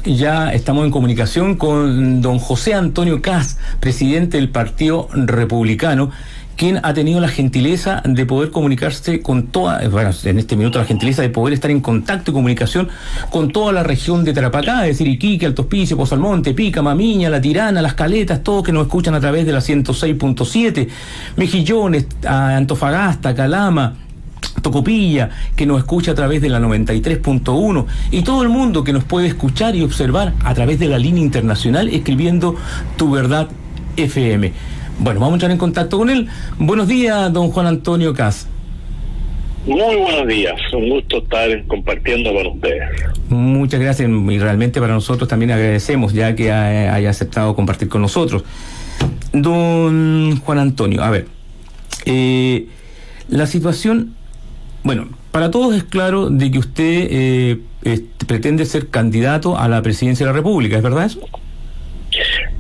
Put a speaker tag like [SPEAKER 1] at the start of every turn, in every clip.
[SPEAKER 1] Ya estamos en comunicación con don José Antonio Kast, presidente del Partido Republicano, quien ha tenido la gentileza de poder comunicarse con toda, bueno, en este minuto la gentileza de poder estar en contacto y comunicación con toda la región de Tarapacá, es decir, Iquique, Alto Hospicio, Pozo Almonte, Pica, Mamiña, La Tirana, Las Caletas, todos que nos escuchan a través de la 106.7, Mejillones, Antofagasta, Calama, Tocopilla, que nos escucha a través de la 93.1 y todo el mundo que nos puede escuchar y observar a través de la línea internacional escribiendo Tu Verdad FM. Bueno, vamos a entrar en contacto con él. Buenos días, don Juan Antonio Kast.
[SPEAKER 2] Muy buenos días, un gusto estar compartiendo con ustedes.
[SPEAKER 1] Muchas gracias y realmente para nosotros también agradecemos ya que haya aceptado compartir con nosotros. Don Juan Antonio, a ver, la situación... Bueno, para todos es claro de que usted pretende ser candidato a la presidencia de la República, ¿es verdad eso?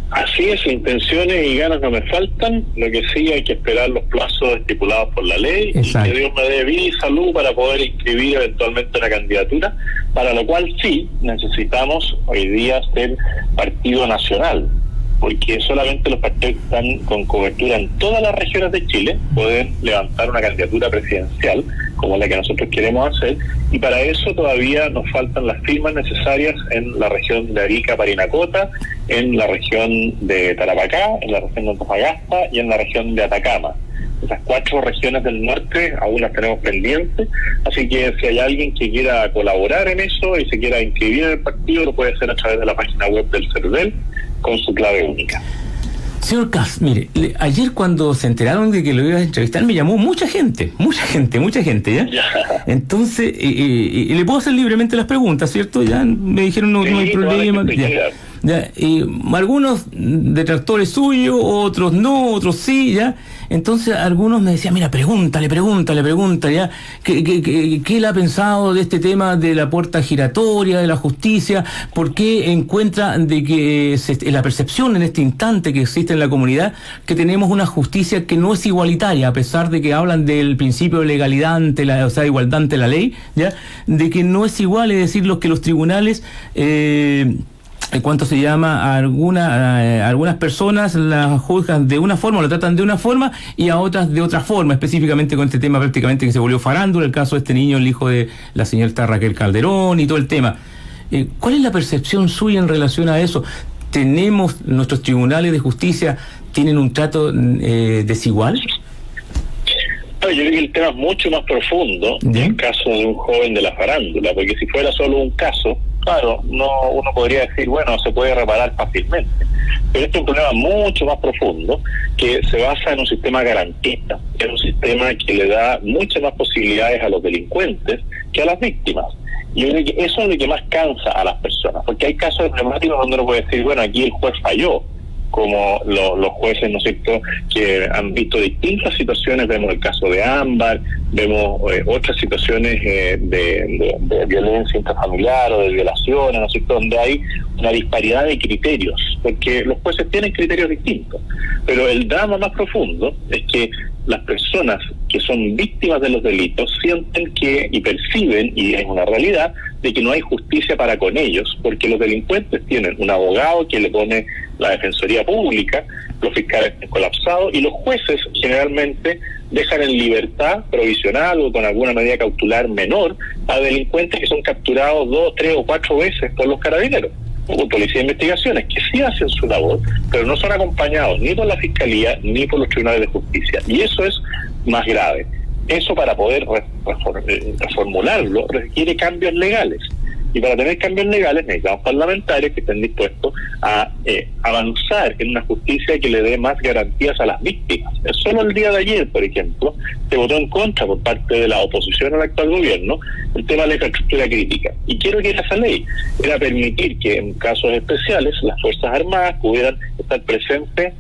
[SPEAKER 2] Así es, intenciones y ganas no me faltan, lo que sí hay que esperar los plazos estipulados por la ley. Exacto. Y que Dios me dé vida y salud para poder inscribir eventualmente una candidatura, para lo cual sí necesitamos hoy día ser partido nacional, porque solamente los partidos que están con cobertura en todas las regiones de Chile pueden levantar una candidatura presidencial como la que nosotros queremos hacer, y para eso todavía nos faltan las firmas necesarias en la región de Arica, Parinacota, en la región de Tarapacá, en la región de Antofagasta y en la región de Atacama. Esas 4 regiones del norte aún las tenemos pendientes, así que si hay alguien que quiera colaborar en eso y se quiera inscribir en el partido, lo puede hacer a través de la página web del CERVEL con su clave única.
[SPEAKER 1] Señor Kast, mire, ayer cuando se enteraron de que lo iba a entrevistar me llamó mucha gente, ¿ya? Entonces, y le puedo hacer libremente las preguntas, ¿cierto? Ya me dijeron no hay problema. Ya, algunos detractores suyos, otros no, otros sí, ya. Entonces algunos me decían, mira, pregúntale, ya, ¿qué él ha pensado de este tema de la puerta giratoria, de la justicia? ¿Por qué encuentra de que la percepción en este instante que existe en la comunidad, que tenemos una justicia que no es igualitaria, a pesar de que hablan del principio de legalidad igualdad ante la ley, ya, de que no es igual, es decir, que los tribunales algunas personas las juzgan de una forma, lo tratan de una forma y a otras de otra forma, específicamente con este tema prácticamente que se volvió farándula, el caso de este niño, el hijo de la señorita Raquel Calderón y todo el tema. ¿Cuál es la percepción suya en relación a eso? ¿Nuestros tribunales de justicia tienen un trato desigual?
[SPEAKER 2] Yo creo que el tema es mucho más profundo en el caso de un joven de la farándula, porque si fuera solo un caso, claro, uno podría decir, bueno, se puede reparar fácilmente. Pero este es un problema mucho más profundo que se basa en un sistema garantista, que es un sistema que le da muchas más posibilidades a los delincuentes que a las víctimas. Y yo creo que eso es lo que más cansa a las personas, porque hay casos emblemáticos donde uno puede decir, bueno, aquí el juez falló, como los jueces, ¿no es cierto?, que han visto distintas situaciones. Vemos el caso de Ámbar, vemos otras situaciones de violencia intrafamiliar o de violaciones, ¿no es cierto?, donde hay una disparidad de criterios, porque los jueces tienen criterios distintos. Pero el drama más profundo es que las personas que son víctimas de los delitos sienten y perciben, y es una realidad, de que no hay justicia para con ellos, porque los delincuentes tienen un abogado que le pone la defensoría pública, los fiscales están colapsados, y los jueces generalmente dejan en libertad provisional o con alguna medida cautelar menor a delincuentes que son capturados 2, 3 o 4 veces por los carabineros o por policía de investigaciones, que sí hacen su labor, pero no son acompañados ni por la fiscalía ni por los tribunales de justicia, y eso es más grave. Eso, para poder reformularlo, requiere cambios legales. Y para tener cambios legales necesitamos parlamentarios que estén dispuestos a avanzar en una justicia que le dé más garantías a las víctimas. Solo el día de ayer, por ejemplo, se votó en contra por parte de la oposición al actual gobierno el tema de la infraestructura crítica. ¿Y qué era esa ley? Era permitir que en casos especiales las Fuerzas Armadas pudieran estar presentes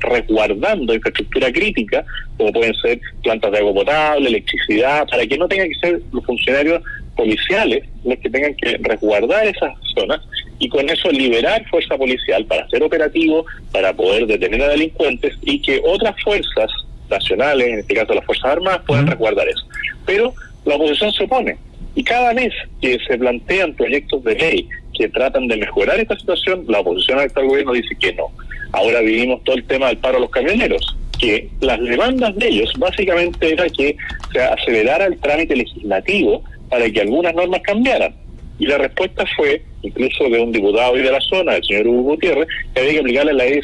[SPEAKER 2] resguardando infraestructura crítica, como pueden ser plantas de agua potable, electricidad, para que no tengan que ser los funcionarios policiales los que tengan que resguardar esas zonas, y con eso liberar fuerza policial para ser operativo, para poder detener a delincuentes, y que otras fuerzas nacionales, en este caso las Fuerzas Armadas, puedan resguardar eso. Pero la oposición se opone, y cada vez que se plantean proyectos de ley que tratan de mejorar esta situación, la oposición al actual gobierno dice que no. Ahora vivimos todo el tema del paro a los camioneros, que las demandas de ellos básicamente era que se acelerara el trámite legislativo para que algunas normas cambiaran. Y la respuesta fue, incluso de un diputado y de la zona, el señor Hugo Gutiérrez, que había que aplicarle la ley de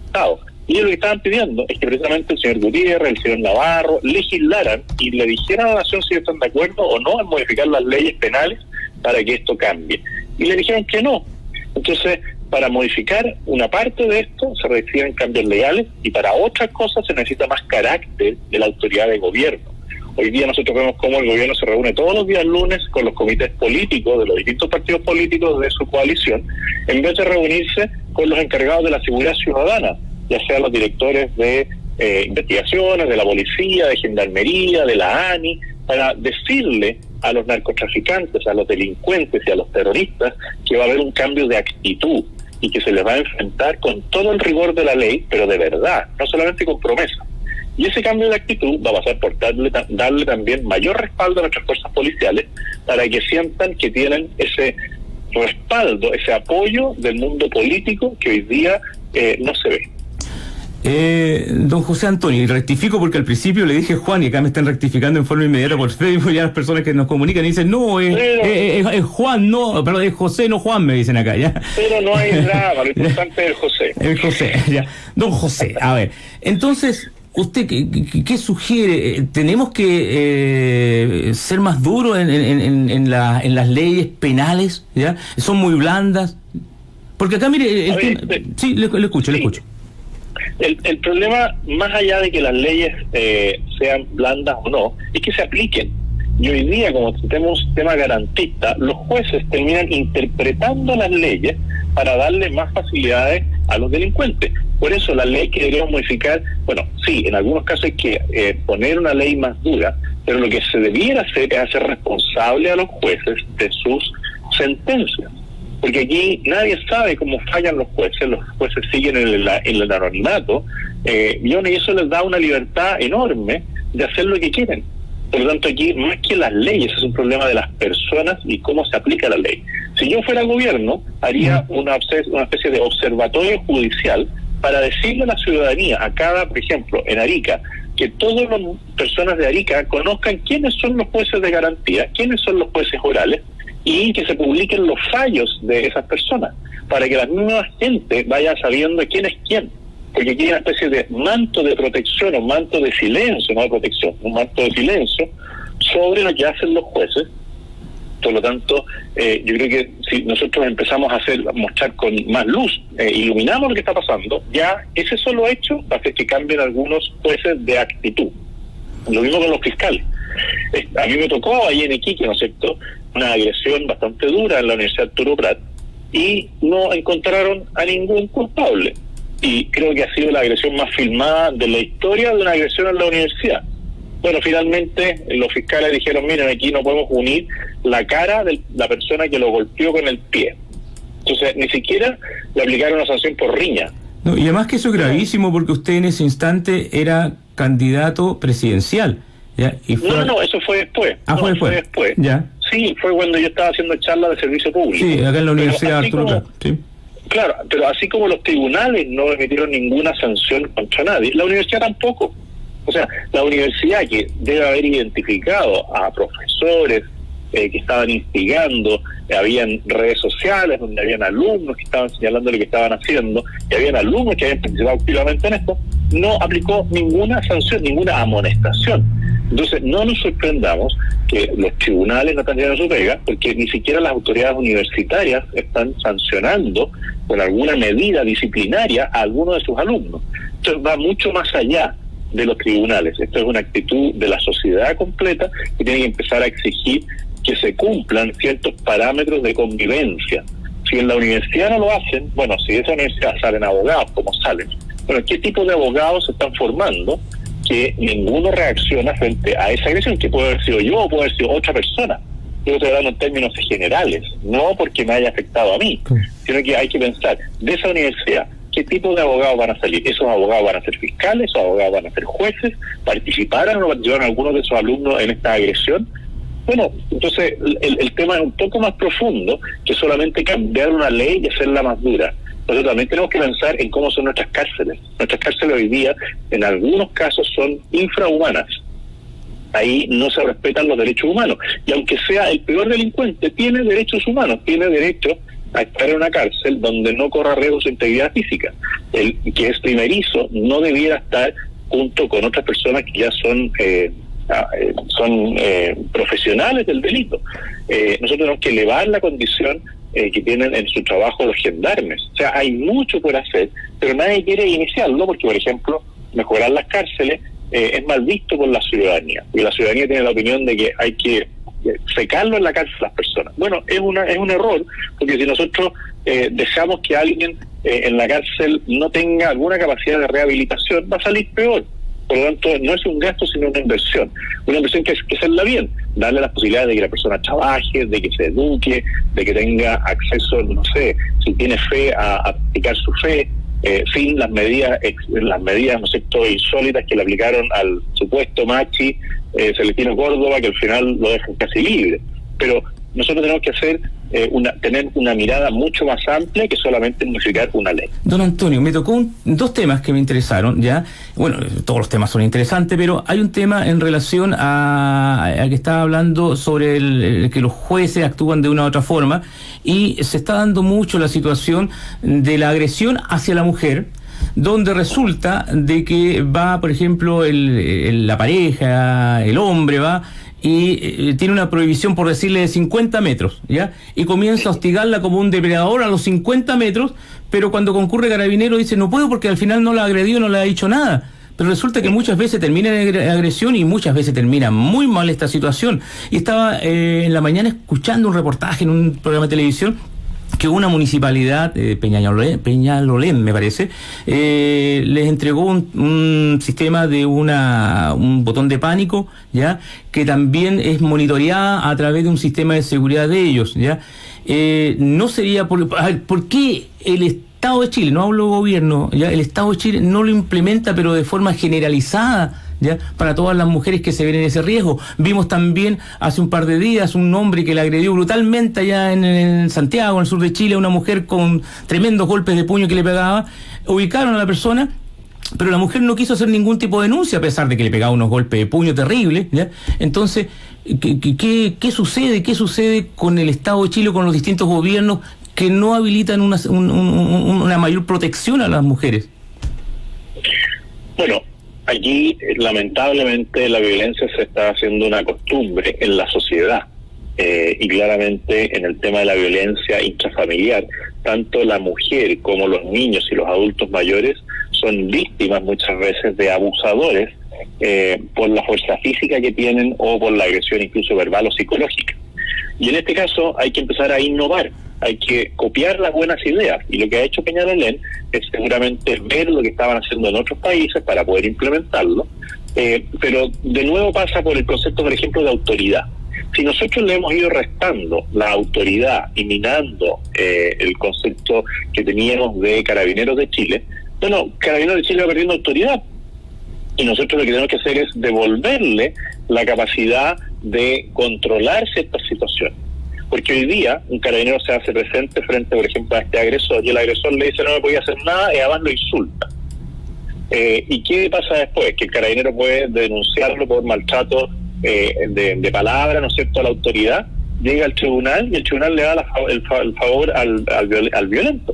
[SPEAKER 2] Estado. Y ellos lo que estaban pidiendo es que precisamente el señor Gutiérrez, el señor Navarro, legislaran y le dijeran a la nación si están de acuerdo o no en modificar las leyes penales para que esto cambie. Y le dijeron que no. Entonces, para modificar una parte de esto se requieren cambios legales y para otras cosas se necesita más carácter de la autoridad de gobierno. Hoy día nosotros vemos cómo el gobierno se reúne todos los días lunes con los comités políticos de los distintos partidos políticos de su coalición, en vez de reunirse con los encargados de la seguridad ciudadana, ya sean los directores de investigaciones, de la policía, de gendarmería, de la ANI, para decirle a los narcotraficantes, a los delincuentes y a los terroristas que va a haber un cambio de actitud y que se les va a enfrentar con todo el rigor de la ley, pero de verdad, no solamente con promesas. Y ese cambio de actitud va a pasar por darle también mayor respaldo a nuestras fuerzas policiales para que sientan que tienen ese respaldo, ese apoyo del mundo político que hoy día no se ve.
[SPEAKER 1] Don José Antonio, y rectifico porque al principio le dije Juan y acá me están rectificando en forma inmediata por Facebook, ya las personas que nos comunican y dicen no, es Juan, no, perdón, es José, no Juan, me dicen acá, ya.
[SPEAKER 2] Pero no hay drama, lo importante es el José.
[SPEAKER 1] El José, ya. Don José, a ver, entonces, ¿usted qué sugiere? ¿Tenemos que ser más duros en las leyes penales? ¿Ya? ¿Son muy blandas? Porque acá, mire, sí, le escucho, le escucho.
[SPEAKER 2] El problema, más allá de que las leyes sean blandas o no, es que se apliquen. Y hoy día, como tenemos un tema garantista, los jueces terminan interpretando las leyes para darle más facilidades a los delincuentes. Por eso la ley que deberíamos modificar, bueno, sí, en algunos casos hay que poner una ley más dura, pero lo que se debiera hacer es hacer responsable a los jueces de sus sentencias. Porque aquí nadie sabe cómo fallan los jueces siguen en el anonimato, y eso les da una libertad enorme de hacer lo que quieren. Por lo tanto, aquí, más que las leyes, es un problema de las personas y cómo se aplica la ley. Si yo fuera gobierno, haría una especie de observatorio judicial para decirle a la ciudadanía, a cada, por ejemplo, en Arica, que todas las personas de Arica conozcan quiénes son los jueces de garantía, quiénes son los jueces orales, y que se publiquen los fallos de esas personas, para que la nueva gente vaya sabiendo quién es quién. Porque aquí hay una especie de manto de protección o manto de silencio, no de protección, un manto de silencio sobre lo que hacen los jueces. Por lo tanto, yo creo que si nosotros empezamos a mostrar con más luz, iluminamos lo que está pasando, ya ese solo hecho va a hacer que cambien algunos jueces de actitud. Lo mismo con los fiscales. A mí me tocó ahí en Iquique, ¿no es cierto?, una agresión bastante dura en la Universidad Arturo Prat y no encontraron a ningún culpable. Y creo que ha sido la agresión más filmada de la historia de una agresión en la universidad. Bueno, finalmente los fiscales dijeron, miren, aquí no podemos unir la cara de la persona que lo golpeó con el pie. Entonces, ni siquiera le aplicaron una sanción por riña.
[SPEAKER 1] No, y además que eso es gravísimo porque usted en ese instante era candidato presidencial. ¿Ya? Y fue...
[SPEAKER 2] No, eso fue después.
[SPEAKER 1] Fue después. Ya.
[SPEAKER 2] Sí, fue cuando yo estaba haciendo charlas de servicio público.
[SPEAKER 1] Sí, acá en la Universidad Arturo Prat. Sí.
[SPEAKER 2] Claro, pero así como los tribunales no emitieron ninguna sanción contra nadie, la universidad tampoco. O sea, la universidad, que debe haber identificado a profesores que estaban instigando, habían redes sociales donde habían alumnos que estaban señalando lo que estaban haciendo, y habían alumnos que habían participado activamente en esto, no aplicó ninguna sanción, ninguna amonestación. Entonces, no nos sorprendamos que los tribunales no están haciendo su pega, porque ni siquiera las autoridades universitarias están sancionando con alguna medida disciplinaria a alguno de sus alumnos. Esto va mucho más allá de los tribunales. Esto es una actitud de la sociedad completa que tiene que empezar a exigir que se cumplan ciertos parámetros de convivencia. Si en la universidad no lo hacen, bueno, si de esa universidad salen abogados, como salen, bueno, ¿qué tipo de abogados se están formando? Que ninguno reacciona frente a esa agresión, que puede haber sido yo o puede haber sido otra persona. Yo estoy hablando en términos generales, no porque me haya afectado a mí, sino que hay que pensar, de esa universidad, ¿qué tipo de abogados van a salir? ¿Esos abogados van a ser fiscales? ¿Esos abogados van a ser jueces? ¿Participaron o participaron algunos de sus alumnos en esta agresión? Bueno, entonces el tema es un poco más profundo que solamente cambiar una ley y hacerla más dura. Nosotros también tenemos que pensar en cómo son nuestras cárceles. Nuestras cárceles hoy día, en algunos casos, son infrahumanas. Ahí no se respetan los derechos humanos. Y aunque sea el peor delincuente, tiene derechos humanos, tiene derecho a estar en una cárcel donde no corra riesgo su integridad física. El que es primerizo no debiera estar junto con otras personas que ya son profesionales del delito. Nosotros tenemos que elevar la condición que tienen en su trabajo los gendarmes. O sea, hay mucho por hacer, pero nadie quiere iniciarlo porque, por ejemplo, mejorar las cárceles es mal visto por la ciudadanía. Y la ciudadanía tiene la opinión de que hay que secarlo en la cárcel a las personas. Bueno, es un error, porque si nosotros dejamos que alguien en la cárcel no tenga alguna capacidad de rehabilitación, va a salir peor. Por lo tanto, no es un gasto, sino una inversión. Una inversión que es hacerla bien, darle las posibilidades de que la persona trabaje, de que se eduque, de que tenga acceso, no sé, si tiene fe, a practicar su fe, sin las medidas, ¿no es cierto?, insólitas que le aplicaron al supuesto machi Celestino Córdoba, que al final lo dejan casi libre. Pero nosotros tenemos que tener una mirada mucho más amplia que solamente modificar una ley.
[SPEAKER 1] Don Antonio, me tocó dos temas que me interesaron, ya. Bueno, todos los temas son interesantes, pero hay un tema en relación a que estaba hablando sobre que los jueces actúan de una u otra forma, y se está dando mucho la situación de la agresión hacia la mujer, donde resulta de que va, por ejemplo, la pareja, el hombre va y tiene una prohibición, por decirle, de 50 metros, ¿ya? Y comienza a hostigarla como un depredador a los 50 metros, pero cuando concurre Carabinero dice, no puedo porque al final no la ha agredido, no le ha dicho nada. Pero resulta que muchas veces termina en agresión y muchas veces termina muy mal esta situación. Y estaba en la mañana escuchando un reportaje en un programa de televisión que una municipalidad, Peñalolén me parece, les entregó un sistema de un botón de pánico, ya, que también es monitoreada a través de un sistema de seguridad de ellos, ya. No sería ¿por qué el Estado de Chile, no hablo gobierno, ya, el Estado de Chile no lo implementa, pero de forma generalizada, ya, para todas las mujeres que se ven en ese riesgo? Vimos también hace un par de días un hombre que le agredió brutalmente allá en Santiago, en el sur de Chile, a una mujer con tremendos golpes de puño que le pegaba. Ubicaron a la persona, pero la mujer no quiso hacer ningún tipo de denuncia, a pesar de que le pegaba unos golpes de puño terribles, ¿ya? Entonces, ¿qué sucede? ¿Qué sucede con el Estado de Chile, con los distintos gobiernos que no habilitan una mayor protección a las mujeres?
[SPEAKER 2] Bueno, aquí, lamentablemente, la violencia se está haciendo una costumbre en la sociedad, y claramente en el tema de la violencia intrafamiliar, tanto la mujer como los niños y los adultos mayores son víctimas muchas veces de abusadores por la fuerza física que tienen o por la agresión incluso verbal o psicológica. Y en este caso hay que empezar a innovar, hay que copiar las buenas ideas, y lo que ha hecho Peñalolén es seguramente ver lo que estaban haciendo en otros países para poder implementarlo, pero de nuevo pasa por el concepto, por ejemplo, de autoridad. Si nosotros le hemos ido restando la autoridad y minando el concepto que teníamos de Carabineros de Chile, bueno, Carabineros de Chile va perdiendo autoridad, y nosotros lo que tenemos que hacer es devolverle la capacidad de controlar ciertas situaciones. Porque hoy día un carabinero se hace presente frente, por ejemplo, a este agresor, y el agresor le dice no me podía hacer nada, y además lo insulta. ¿Y qué pasa después? Que el carabinero puede denunciarlo por maltrato de palabra, ¿no es cierto?, a la autoridad, llega al tribunal y el tribunal le da el favor al violento.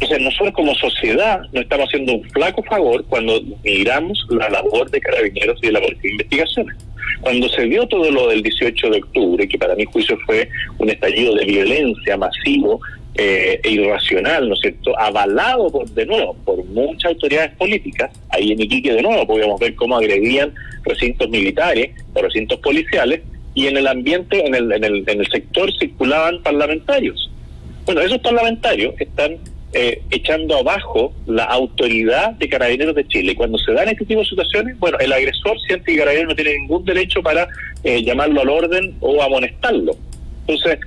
[SPEAKER 2] Entonces nosotros como sociedad nos estamos haciendo un flaco favor cuando migramos la labor de Carabineros y de la Policía de Investigaciones. Cuando se vio todo lo del 18 de octubre, que para mi juicio fue un estallido de violencia masivo e irracional, ¿no es cierto?, avalado de nuevo por muchas autoridades políticas. Ahí en Iquique de nuevo podíamos ver cómo agredían recintos militares o recintos policiales, y en el ambiente, en el sector circulaban parlamentarios. Bueno, esos parlamentarios están echando abajo la autoridad de Carabineros de Chile. Cuando se dan este tipo de situaciones, bueno, el agresor siente que Carabineros no tiene ningún derecho para llamarlo al orden o amonestarlo. Entonces,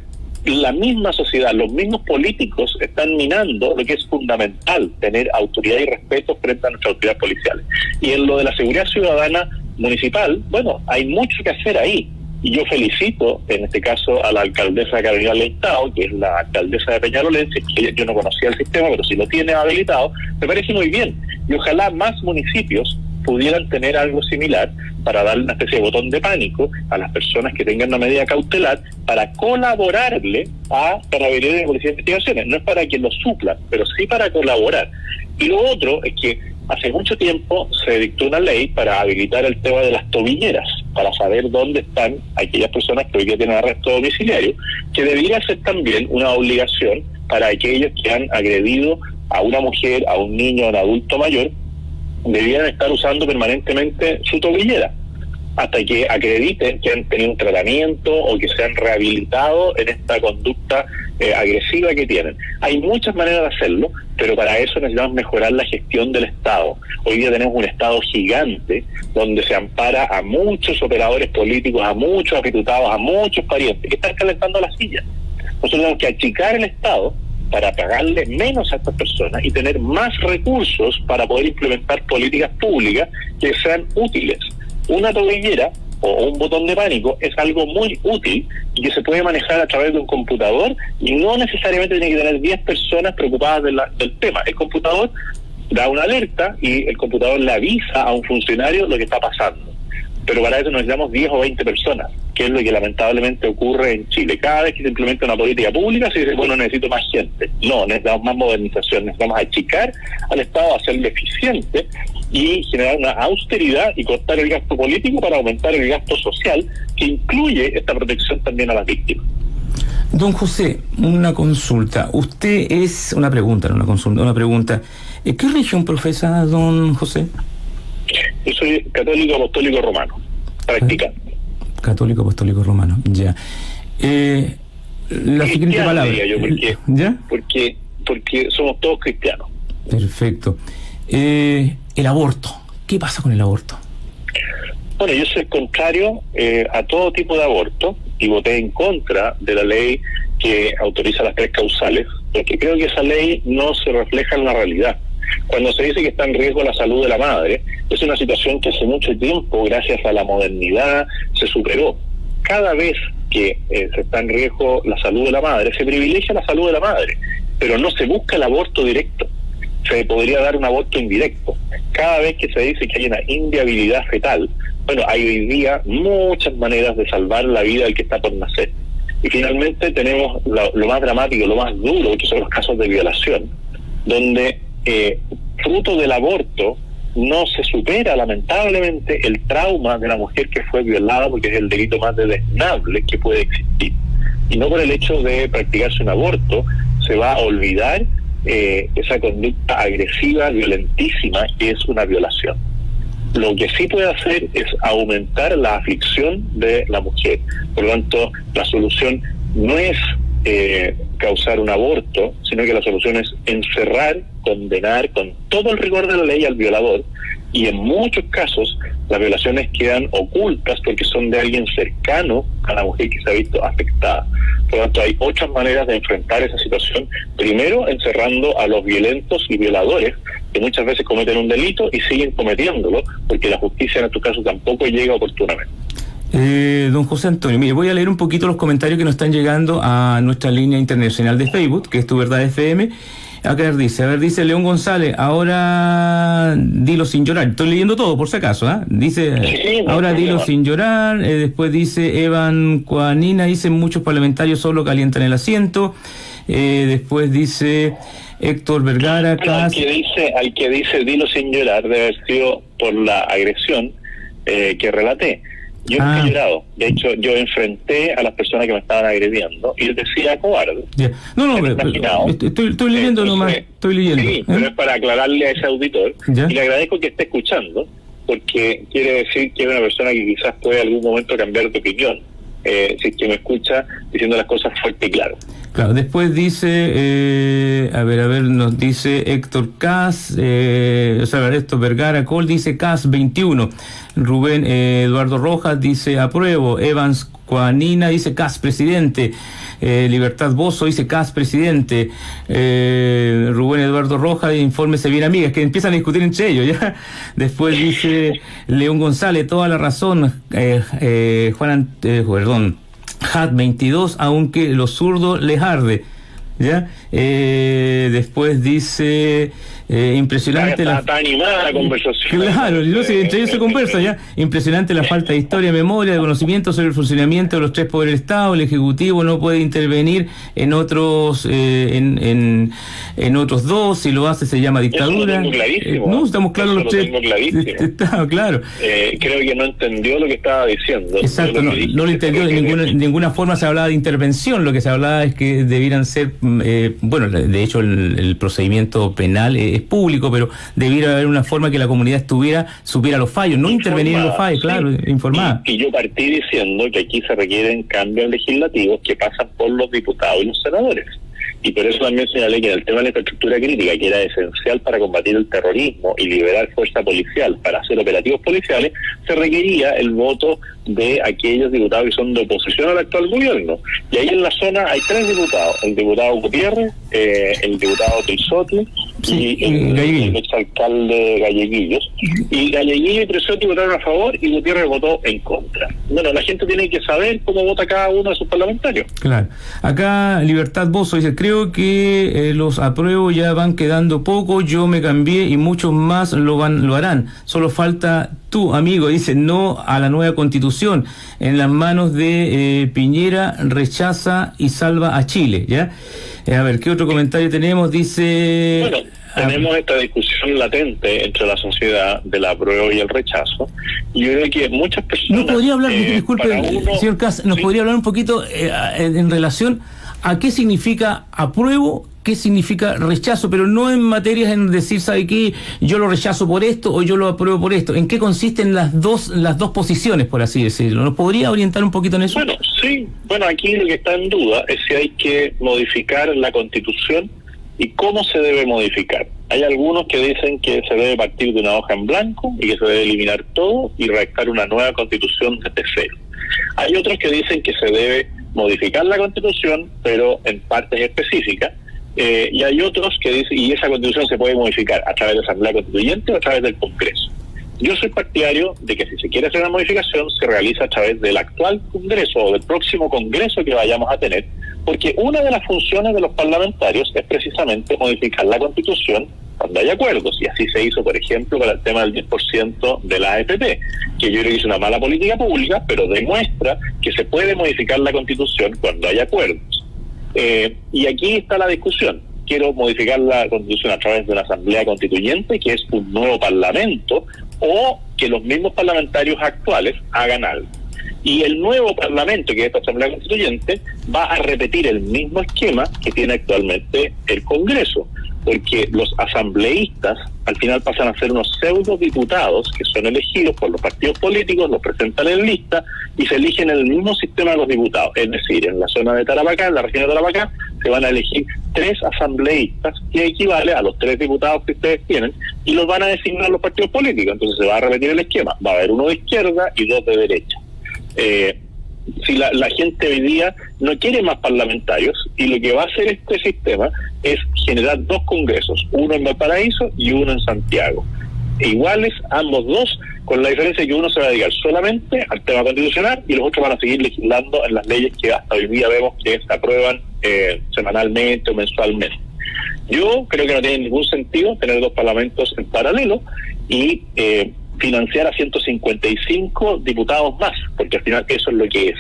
[SPEAKER 2] la misma sociedad, los mismos políticos están minando lo que es fundamental, tener autoridad y respeto frente a nuestras autoridades policiales. Y en lo de la seguridad ciudadana municipal, bueno, hay mucho que hacer ahí. Y yo felicito, en este caso, a la alcaldesa Carolina Leitao, que es la alcaldesa de Peñalolén, que yo no conocía el sistema, pero si lo tiene habilitado, me parece muy bien. Y ojalá más municipios pudieran tener algo similar para dar una especie de botón de pánico a las personas que tengan una medida cautelar para colaborarle a Carabineros y Policía de Investigaciones. No es para que lo suplan, pero sí para colaborar. Y lo otro es que hace mucho tiempo se dictó una ley para habilitar el tema de las tobilleras, para saber dónde están aquellas personas que hoy día tienen arresto domiciliario, que debería ser también una obligación para aquellos que han agredido a una mujer, a un niño, a un adulto mayor, debían estar usando permanentemente su tobillera hasta que acrediten que han tenido un tratamiento o que se han rehabilitado en esta conducta agresiva que tienen. Hay muchas maneras de hacerlo, pero para eso necesitamos mejorar la gestión del Estado. Hoy día tenemos un Estado gigante donde se ampara a muchos operadores políticos, a muchos apitutados, a muchos parientes que están calentando la silla. Nosotros tenemos que achicar el Estado para pagarle menos a estas personas y tener más recursos para poder implementar políticas públicas que sean útiles. Una tobillera o un botón de pánico es algo muy útil y que se puede manejar a través de un computador y no necesariamente tiene que tener 10 personas preocupadas del tema. El computador da una alerta y el computador le avisa a un funcionario lo que está pasando. Pero para eso necesitamos 10 o 20 personas, que es lo que lamentablemente ocurre en Chile. Cada vez que se implementa una política pública se dice, bueno, necesito más gente. No, necesitamos más modernización, necesitamos achicar al Estado, hacerlo eficiente y generar una austeridad y cortar el gasto político para aumentar el gasto social, que incluye esta protección también a las víctimas.
[SPEAKER 1] Don José, una consulta. Usted es una pregunta, no una consulta, una pregunta. ¿Qué religión profesa, don José?
[SPEAKER 2] Yo soy católico apostólico romano, practicante.
[SPEAKER 1] Católico apostólico romano, ya. La siguiente palabra.
[SPEAKER 2] Yo, porque,
[SPEAKER 1] ¿ya?
[SPEAKER 2] Porque somos todos cristianos.
[SPEAKER 1] Perfecto. El aborto. ¿Qué pasa con el aborto?
[SPEAKER 2] Bueno, yo soy contrario a todo tipo de aborto y voté en contra de la ley que autoriza las 3 causales, porque creo que esa ley no se refleja en la realidad. Cuando se dice que está en riesgo la salud de la madre, es una situación que hace mucho tiempo, gracias a la modernidad, se superó. Cada vez que se está en riesgo la salud de la madre, se privilegia la salud de la madre, pero no se busca el aborto directo. Se podría dar un aborto indirecto. Cada vez que se dice que hay una inviabilidad fetal, bueno, hay hoy día muchas maneras de salvar la vida del que está por nacer. Y finalmente tenemos lo más dramático, lo más duro, que son los casos de violación, donde fruto del aborto no se supera lamentablemente el trauma de la mujer que fue violada, porque es el delito más deleznable que puede existir. Y no por el hecho de practicarse un aborto se va a olvidar esa conducta agresiva, violentísima, que es una violación. Lo que sí puede hacer es aumentar la aflicción de la mujer. Por lo tanto, la solución no es causar un aborto, sino que la solución es encerrar, condenar con todo el rigor de la ley al violador, y en muchos casos las violaciones quedan ocultas porque son de alguien cercano a la mujer que se ha visto afectada. Por lo tanto, hay 8 maneras de enfrentar esa situación. Primero, encerrando a los violentos y violadores, que muchas veces cometen un delito y siguen cometiéndolo, porque la justicia en estos casos tampoco llega oportunamente.
[SPEAKER 1] Don José Antonio, mire, voy a leer un poquito los comentarios que nos están llegando a nuestra línea internacional de Facebook, que es Tu Verdad FM. Acá dice León González, ahora dilo sin llorar. Estoy leyendo todo, por si acaso, ¿eh? Dice, sí, ahora dilo sin llorar. Después dice Evan Cuanina, dice, muchos parlamentarios solo calientan el asiento. Después dice Héctor Vergara.
[SPEAKER 2] Al que dice dilo sin llorar debe haber sido por la agresión que relaté. Yo no he llorado. De hecho, yo enfrenté a las personas que me estaban agrediendo y les decía cobarde.
[SPEAKER 1] Yeah. No, estoy leyendo nomás. Estoy leyendo.
[SPEAKER 2] Sí, pero es para aclararle a ese auditor.
[SPEAKER 1] ¿Ya?
[SPEAKER 2] Y le agradezco que esté escuchando, porque quiere decir que es una persona que quizás puede en algún momento cambiar de opinión, si es que me escucha diciendo las cosas fuerte y claro.
[SPEAKER 1] Claro, después dice, nos dice Héctor Cas, Ernesto Vergara Col dice Cas 21, Rubén Eduardo Rojas dice apruebo, Evans Juanina dice Cas presidente, Libertad Bozo dice Cas presidente, Rubén Eduardo Rojas, infórmese bien amigas, que empiezan a discutir entre ellos, ¿ya? Después dice León González, toda la razón, Hat 22, aunque los zurdos les arde, ¿ya? Después dice impresionante
[SPEAKER 2] está animada la conversación.
[SPEAKER 1] Claro, entre ellos se conversa, ¿ya? Impresionante la falta de historia, memoria, de conocimiento sobre el funcionamiento de los tres poderes del Estado. El Ejecutivo no puede intervenir en otros en otros dos, si lo hace se llama dictadura. No, estamos claros los tres. Está claro.
[SPEAKER 2] Creo que no entendió lo que estaba diciendo.
[SPEAKER 1] Exacto, no lo entendió de ninguna forma. Se hablaba de intervención, lo que se hablaba es que debieran ser, bueno, de hecho el procedimiento penal es público, pero debiera haber una forma que la comunidad supiera los fallos, no intervenir en los fallos, claro, informada.
[SPEAKER 2] Y yo partí diciendo que aquí se requieren cambios legislativos que pasan por los diputados y los senadores. Y por eso también señalé que en el tema de la infraestructura crítica, que era esencial para combatir el terrorismo y liberar fuerza policial para hacer operativos policiales, se requería el voto de aquellos diputados que son de oposición al actual gobierno. Y ahí en la zona hay 3 diputados: el diputado Gutiérrez, el diputado Trisotti y el exalcalde Galleguillos. Y Galleguillos y Trisotti votaron a favor y Gutiérrez votó en contra. Bueno, la gente tiene que saber cómo vota cada uno de sus parlamentarios.
[SPEAKER 1] Claro. Acá Libertad Bozo dice, creo que los apruebos ya van quedando pocos, yo me cambié y muchos más lo harán. Solo falta tú, amigo, dice, no a la nueva constitución. En las manos de Piñera, rechaza y salva a Chile, ¿ya? A ver, ¿qué otro comentario tenemos? Dice...
[SPEAKER 2] Bueno, tenemos esta discusión latente entre la sociedad del apruebo y el rechazo. Y yo creo que muchas personas...
[SPEAKER 1] ¿No podría hablar, disculpe, señor Cas, nos podría hablar un poquito en relación a qué significa apruebo, qué significa rechazo, pero no en materias en decir, ¿sabe qué? Yo lo rechazo por esto o yo lo apruebo por esto. ¿En qué consisten las dos posiciones, por así decirlo? ¿Nos podría orientar un poquito en eso?
[SPEAKER 2] Bueno, sí. Bueno, aquí lo que está en duda es si hay que modificar la Constitución y cómo se debe modificar. Hay algunos que dicen que se debe partir de una hoja en blanco y que se debe eliminar todo y redactar una nueva Constitución desde cero. Hay otros que dicen que se debe modificar la Constitución, pero en partes específicas. Y hay otros que dicen, y esa Constitución se puede modificar a través de la Asamblea Constituyente o a través del Congreso. Yo soy partidario de que si se quiere hacer una modificación, se realiza a través del actual Congreso o del próximo Congreso que vayamos a tener, porque una de las funciones de los parlamentarios es precisamente modificar la Constitución cuando hay acuerdos, y así se hizo, por ejemplo, para el tema del 10% de la AFP, que yo creo que es una mala política pública, pero demuestra que se puede modificar la Constitución cuando hay acuerdos. Y aquí está la discusión. Quiero modificar la Constitución a través de una Asamblea Constituyente, que es un nuevo Parlamento, o que los mismos parlamentarios actuales hagan algo. Y el nuevo Parlamento, que es esta Asamblea Constituyente, va a repetir el mismo esquema que tiene actualmente el Congreso, porque los asambleístas al final pasan a ser unos pseudo diputados que son elegidos por los partidos políticos, los presentan en lista y se eligen en el mismo sistema de los diputados. Es decir, en la zona de Tarapacá, en la región de Tarapacá, se van a elegir 3 asambleístas, que equivale a los 3 diputados que ustedes tienen, y los van a designar los partidos políticos. Entonces se va a repetir el esquema. Va a haber uno de izquierda y 2 de derecha. Si la gente hoy día no quiere más parlamentarios, y lo que va a hacer este sistema es generar 2 congresos, uno en Valparaíso y uno en Santiago, iguales ambos 2, con la diferencia de que uno se va a dedicar solamente al tema constitucional y los otros van a seguir legislando en las leyes que hasta hoy día vemos que se aprueban semanalmente o mensualmente. Yo creo que no tiene ningún sentido tener 2 parlamentos en paralelo y financiar a 155 diputados más, porque al final eso es lo que es.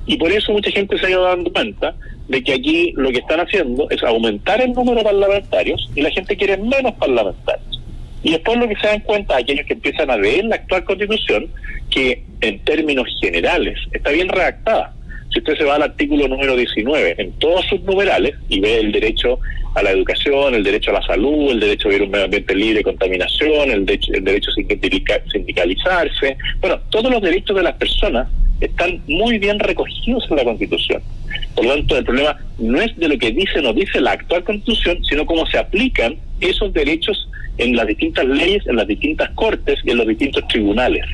[SPEAKER 2] Y por eso mucha gente se ha ido dando cuenta de que aquí lo que están haciendo es aumentar el número de parlamentarios y la gente quiere menos parlamentarios. Y después lo que se dan cuenta aquellos que empiezan a leer la actual Constitución, que en términos generales está bien redactada. Si usted se va al artículo número 19, en todos sus numerales, y ve el derecho a la educación, el derecho a la salud, el derecho a vivir un medio ambiente libre de contaminación, el derecho a sindicalizarse, bueno, todos los derechos de las personas están muy bien recogidos en la Constitución. Por lo tanto, el problema no es de lo que dice o no dice la actual Constitución, sino cómo se aplican esos derechos en las distintas leyes, en las distintas cortes y en los distintos tribunales.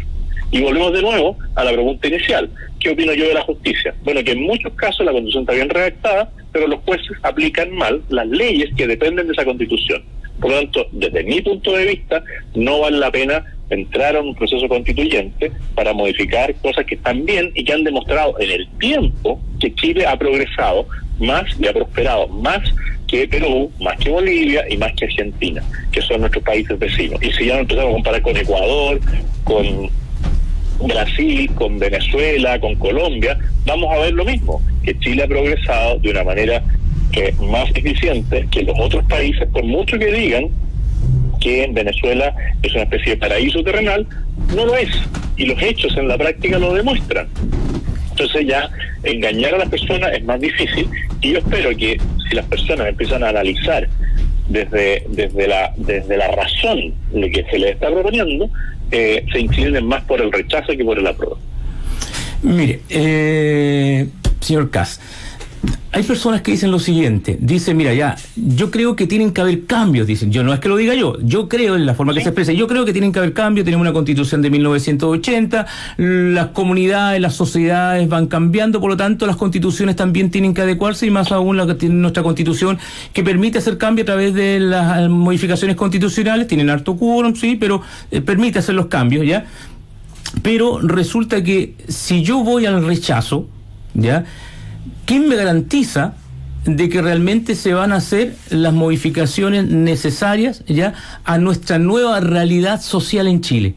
[SPEAKER 2] Y volvemos de nuevo a la pregunta inicial. ¿Qué opino yo de la justicia? Bueno, que en muchos casos la Constitución está bien redactada, pero los jueces aplican mal las leyes que dependen de esa Constitución. Por lo tanto, desde mi punto de vista, no vale la pena entrar a un proceso constituyente para modificar cosas que están bien y que han demostrado en el tiempo que Chile ha progresado más y ha prosperado más que Perú, más que Bolivia y más que Argentina, que son nuestros países vecinos. Y si ya nos empezamos a comparar con Ecuador, con Brasil, con Venezuela, con Colombia, vamos a ver lo mismo, que Chile ha progresado de una manera más eficiente que los otros países, por mucho que digan que en Venezuela es una especie de paraíso terrenal, no lo es, y los hechos en la práctica lo demuestran. Entonces ya engañar a las personas es más difícil, y yo espero que si las personas empiezan a analizar desde la razón lo que se les está proponiendo, se inclinen más por el rechazo que por el apruebo.
[SPEAKER 1] Mire, señor Kass, hay personas que dicen lo siguiente, dicen, mira, ya, yo creo que tienen que haber cambios, dicen, yo no es que lo diga yo creo en la forma que se expresa, yo creo que tienen que haber cambios, tenemos una Constitución de 1980, las comunidades, las sociedades van cambiando, por lo tanto las constituciones también tienen que adecuarse, y más aún la que tiene nuestra Constitución, que permite hacer cambios a través de las modificaciones constitucionales, tienen harto quórum, sí, pero permite hacer los cambios, ¿ya? Pero resulta que si yo voy al rechazo, ¿ya?, ¿quién me garantiza de que realmente se van a hacer las modificaciones necesarias ya a nuestra nueva realidad social en Chile?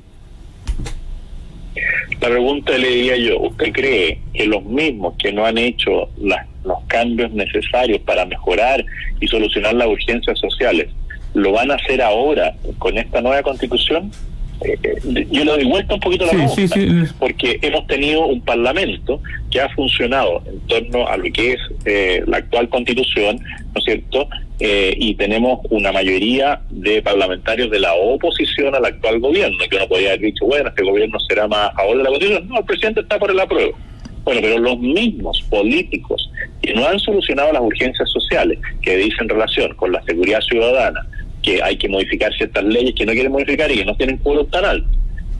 [SPEAKER 2] La pregunta le diría yo, ¿usted cree que los mismos que no han hecho los cambios necesarios para mejorar y solucionar las urgencias sociales lo van a hacer ahora con esta nueva Constitución? Yo le doy vuelta un poquito a la pregunta, porque hemos tenido un parlamento que ha funcionado en torno a lo que es la actual Constitución, ¿no es cierto? Y tenemos una mayoría de parlamentarios de la oposición al actual gobierno, que uno podría haber dicho, bueno, este gobierno será más a favor de la Constitución. No, el presidente está por el apruebo. Bueno, pero los mismos políticos que no han solucionado las urgencias sociales, que dicen relación con la seguridad ciudadana, que hay que modificar ciertas leyes que no quieren modificar y que no tienen quórum tan alto,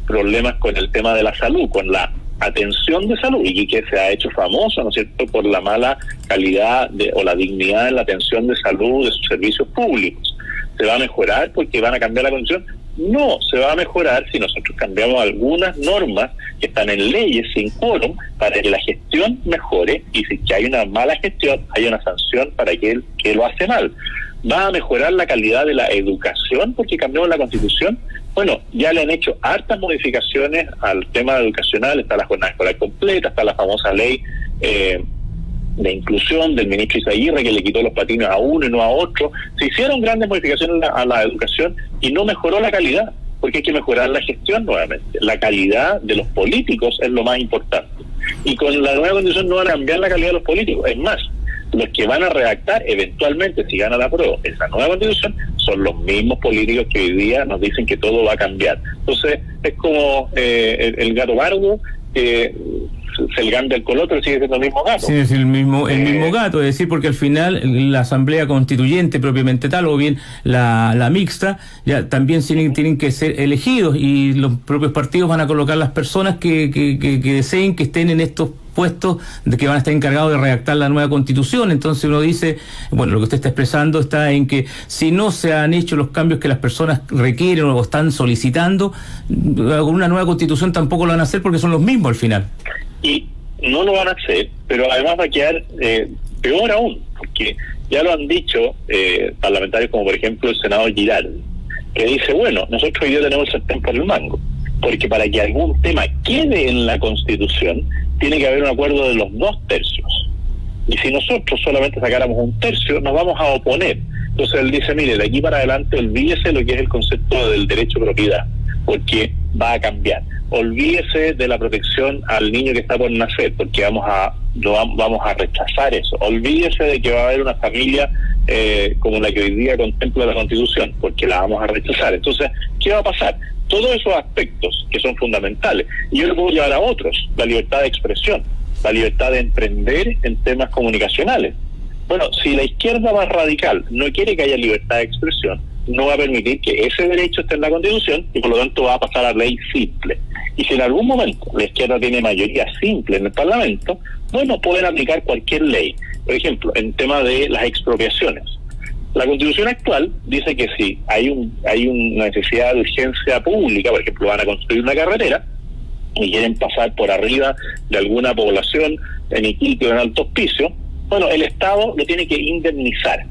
[SPEAKER 2] problemas con el tema de la salud, con la atención de salud, y que se ha hecho famoso, ¿no es cierto?, por la mala calidad o la dignidad en la atención de salud de sus servicios públicos. ¿Se va a mejorar porque van a cambiar la condición? No, se va a mejorar si nosotros cambiamos algunas normas que están en leyes sin quórum para que la gestión mejore, y si que hay una mala gestión, hay una sanción para aquel que lo hace mal. ¿Va a mejorar la calidad de la educación porque cambiamos la Constitución? Bueno, ya le han hecho hartas modificaciones al tema educacional, está la jornada escolar completa, está la famosa ley de inclusión del ministro Izaguirre, que le quitó los patines a uno y no a otro. Se hicieron grandes modificaciones a la educación y no mejoró la calidad, porque hay que mejorar la gestión nuevamente. La calidad de los políticos es lo más importante. Y con la nueva Constitución no van a cambiar la calidad de los políticos, es más, los que van a redactar eventualmente, si gana la prueba, esa nueva Constitución, son los mismos políticos que hoy día nos dicen que todo va a cambiar. Entonces, es como el gato pardo, se le cambia el color, pero sigue siendo el mismo gato.
[SPEAKER 1] Sí, es el mismo gato, es decir, porque al final la Asamblea Constituyente propiamente tal, o bien la mixta, ya también tienen que ser elegidos, y los propios partidos van a colocar las personas que deseen que estén en estos puestos de que van a estar encargados de redactar la nueva Constitución. Entonces uno dice, bueno, lo que usted está expresando está en que si no se han hecho los cambios que las personas requieren o están solicitando, con una nueva Constitución tampoco lo van a hacer, porque son los mismos al final.
[SPEAKER 2] Y no lo van a hacer, pero además va a quedar peor aún, porque ya lo han dicho parlamentarios como por ejemplo el senador Girardi, que dice, bueno, nosotros hoy día tenemos el sartén por el mango, porque para que algún tema quede en la Constitución tiene que haber un acuerdo de los 2/3, y si nosotros solamente sacáramos 1/3 nos vamos a oponer. Entonces él dice, mire, de aquí para adelante olvídese lo que es el concepto del derecho de propiedad, porque va a cambiar. Olvídese de la protección al niño que está por nacer, porque vamos a rechazar eso. Olvídese de que va a haber una familia como la que hoy día contempla la Constitución, porque la vamos a rechazar. Entonces, ¿qué va a pasar? Todos esos aspectos que son fundamentales, y yo le puedo llevar a otros: la libertad de expresión, la libertad de emprender en temas comunicacionales. Bueno, si la izquierda más radical no quiere que haya libertad de expresión, no va a permitir que ese derecho esté en la Constitución, y por lo tanto va a pasar a ley simple. Y si en algún momento la izquierda tiene mayoría simple en el Parlamento, bueno, pueden aplicar cualquier ley. Por ejemplo, en tema de las expropiaciones. La Constitución actual dice que si hay una necesidad de urgencia pública, por ejemplo, van a construir una carretera y quieren pasar por arriba de alguna población en Iquique o en Alto Hospicio, bueno, el Estado lo tiene que indemnizar.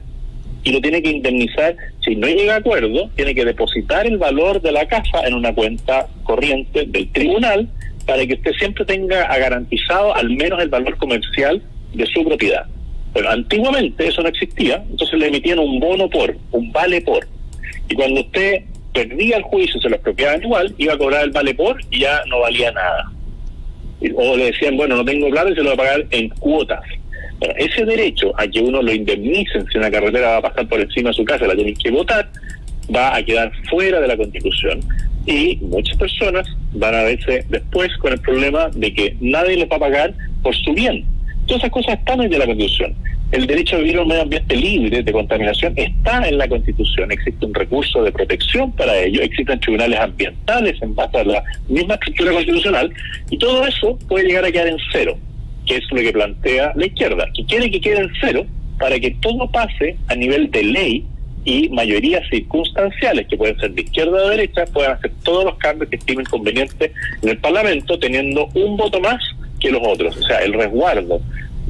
[SPEAKER 2] Y lo tiene que indemnizar, si no llega a acuerdo, tiene que depositar el valor de la casa en una cuenta corriente del tribunal para que usted siempre tenga garantizado al menos el valor comercial de su propiedad. Bueno, antiguamente eso no existía, entonces le emitían un bono por, un vale por. Y cuando usted perdía el juicio, se lo expropiaban igual, iba a cobrar el vale por y ya no valía nada. O le decían, bueno, no tengo plata y se lo va a pagar en cuotas. Bueno, ese derecho a que uno lo indemnicen si una carretera va a pasar por encima de su casa, la tienen que votar, va a quedar fuera de la Constitución, y muchas personas van a verse después con el problema de que nadie les va a pagar por su bien. Todas esas cosas están en la Constitución. El derecho a vivir en un medio ambiente libre de contaminación está en la Constitución. Existe un recurso de protección para ello, existen tribunales ambientales en base a la misma estructura constitucional, y todo eso puede llegar a quedar en cero, que es lo que plantea la izquierda, que quiere que quede en cero para que todo pase a nivel de ley, y mayorías circunstanciales, que pueden ser de izquierda o de derecha, puedan hacer todos los cambios que estimen convenientes en el Parlamento, teniendo un voto más que los otros. O sea, el resguardo,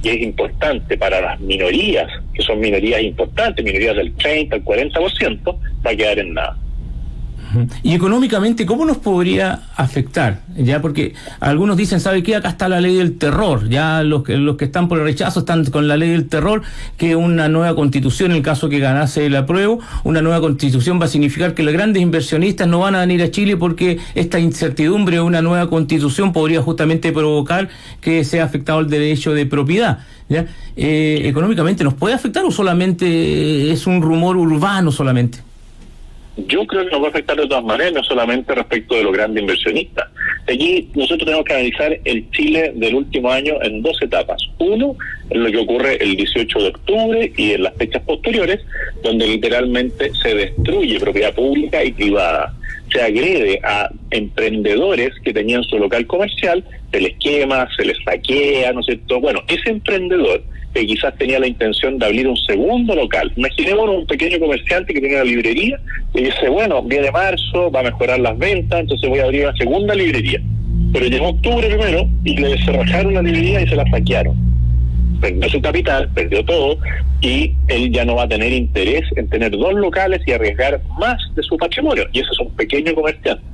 [SPEAKER 2] que es importante para las minorías, que son minorías importantes, minorías del 30 al 40%, va a quedar en nada.
[SPEAKER 1] Y económicamente, ¿cómo nos podría afectar? Ya, porque algunos dicen, ¿sabe qué? Acá está la ley del terror. Ya los que están por el rechazo están con la ley del terror, que una nueva constitución, en el caso que ganase el apruebo, una nueva constitución va a significar que los grandes inversionistas no van a venir a Chile, porque esta incertidumbre de una nueva constitución podría justamente provocar que sea afectado el derecho de propiedad. ¿Ya? ¿Económicamente nos puede afectar o solamente es un rumor urbano solamente?
[SPEAKER 2] Yo creo que nos va a afectar de todas maneras, no solamente respecto de los grandes inversionistas. Aquí nosotros tenemos que analizar el Chile del último año en dos etapas. Uno, en lo que ocurre el 18 de octubre y en las fechas posteriores, donde literalmente se destruye propiedad pública y privada. Se agrede a emprendedores que tenían su local comercial, se les quema, se les saquea, ¿no es cierto? Bueno, ese emprendedor que quizás tenía la intención de abrir un segundo local. Imaginémonos un pequeño comerciante que tiene una librería y dice, bueno, viene marzo, va a mejorar las ventas, entonces voy a abrir una segunda librería. Pero llegó octubre primero y le cerrajaron la librería y se la saquearon. Perdió su capital, perdió todo, y él ya no va a tener interés en tener dos locales y arriesgar más de su patrimonio. Y ese es un pequeño comerciante.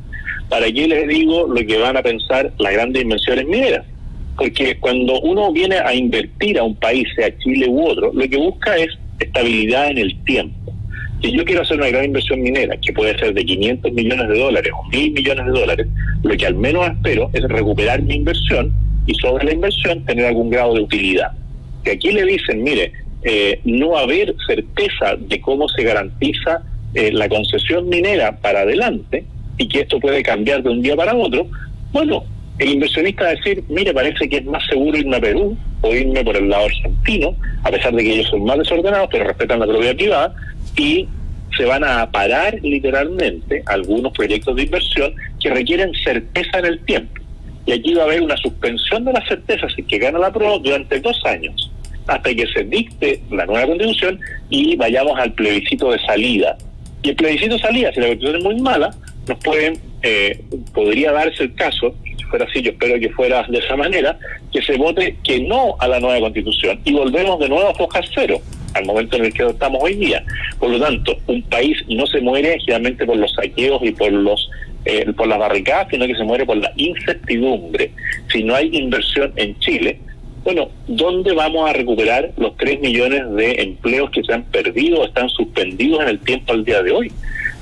[SPEAKER 2] ¿Para qué les digo lo que van a pensar las grandes inversiones mineras? Porque cuando uno viene a invertir a un país, sea Chile u otro, lo que busca es estabilidad en el tiempo. Si yo quiero hacer una gran inversión minera, que puede ser de 500 millones de dólares o 1.000 millones de dólares, lo que al menos espero es recuperar mi inversión y sobre la inversión tener algún grado de utilidad. Que aquí le dicen, mire, no va a haber certeza de cómo se garantiza la concesión minera para adelante y que esto puede cambiar de un día para otro, bueno, el inversionista va a decir, mire, parece que es más seguro irme a Perú o irme por el lado argentino, a pesar de que ellos son más desordenados, pero respetan la propiedad privada, y se van a parar literalmente algunos proyectos de inversión que requieren certeza en el tiempo. Y aquí va a haber una suspensión de las certezas y que gana la prueba durante 2 años, hasta que se dicte la nueva constitución y vayamos al plebiscito de salida. Y el plebiscito de salida, si la constitución es muy mala, nos podría darse el caso, si fuera así, yo espero que fuera de esa manera, que se vote que no a la nueva constitución y volvemos de nuevo a foja cero, al momento en el que estamos hoy día. Por lo tanto, un país no se muere generalmente por los saqueos y por las barricadas, sino que se muere por la incertidumbre. Si no hay inversión en Chile, bueno, ¿dónde vamos a recuperar los 3 millones de empleos que se han perdido o están suspendidos en el tiempo al día de hoy?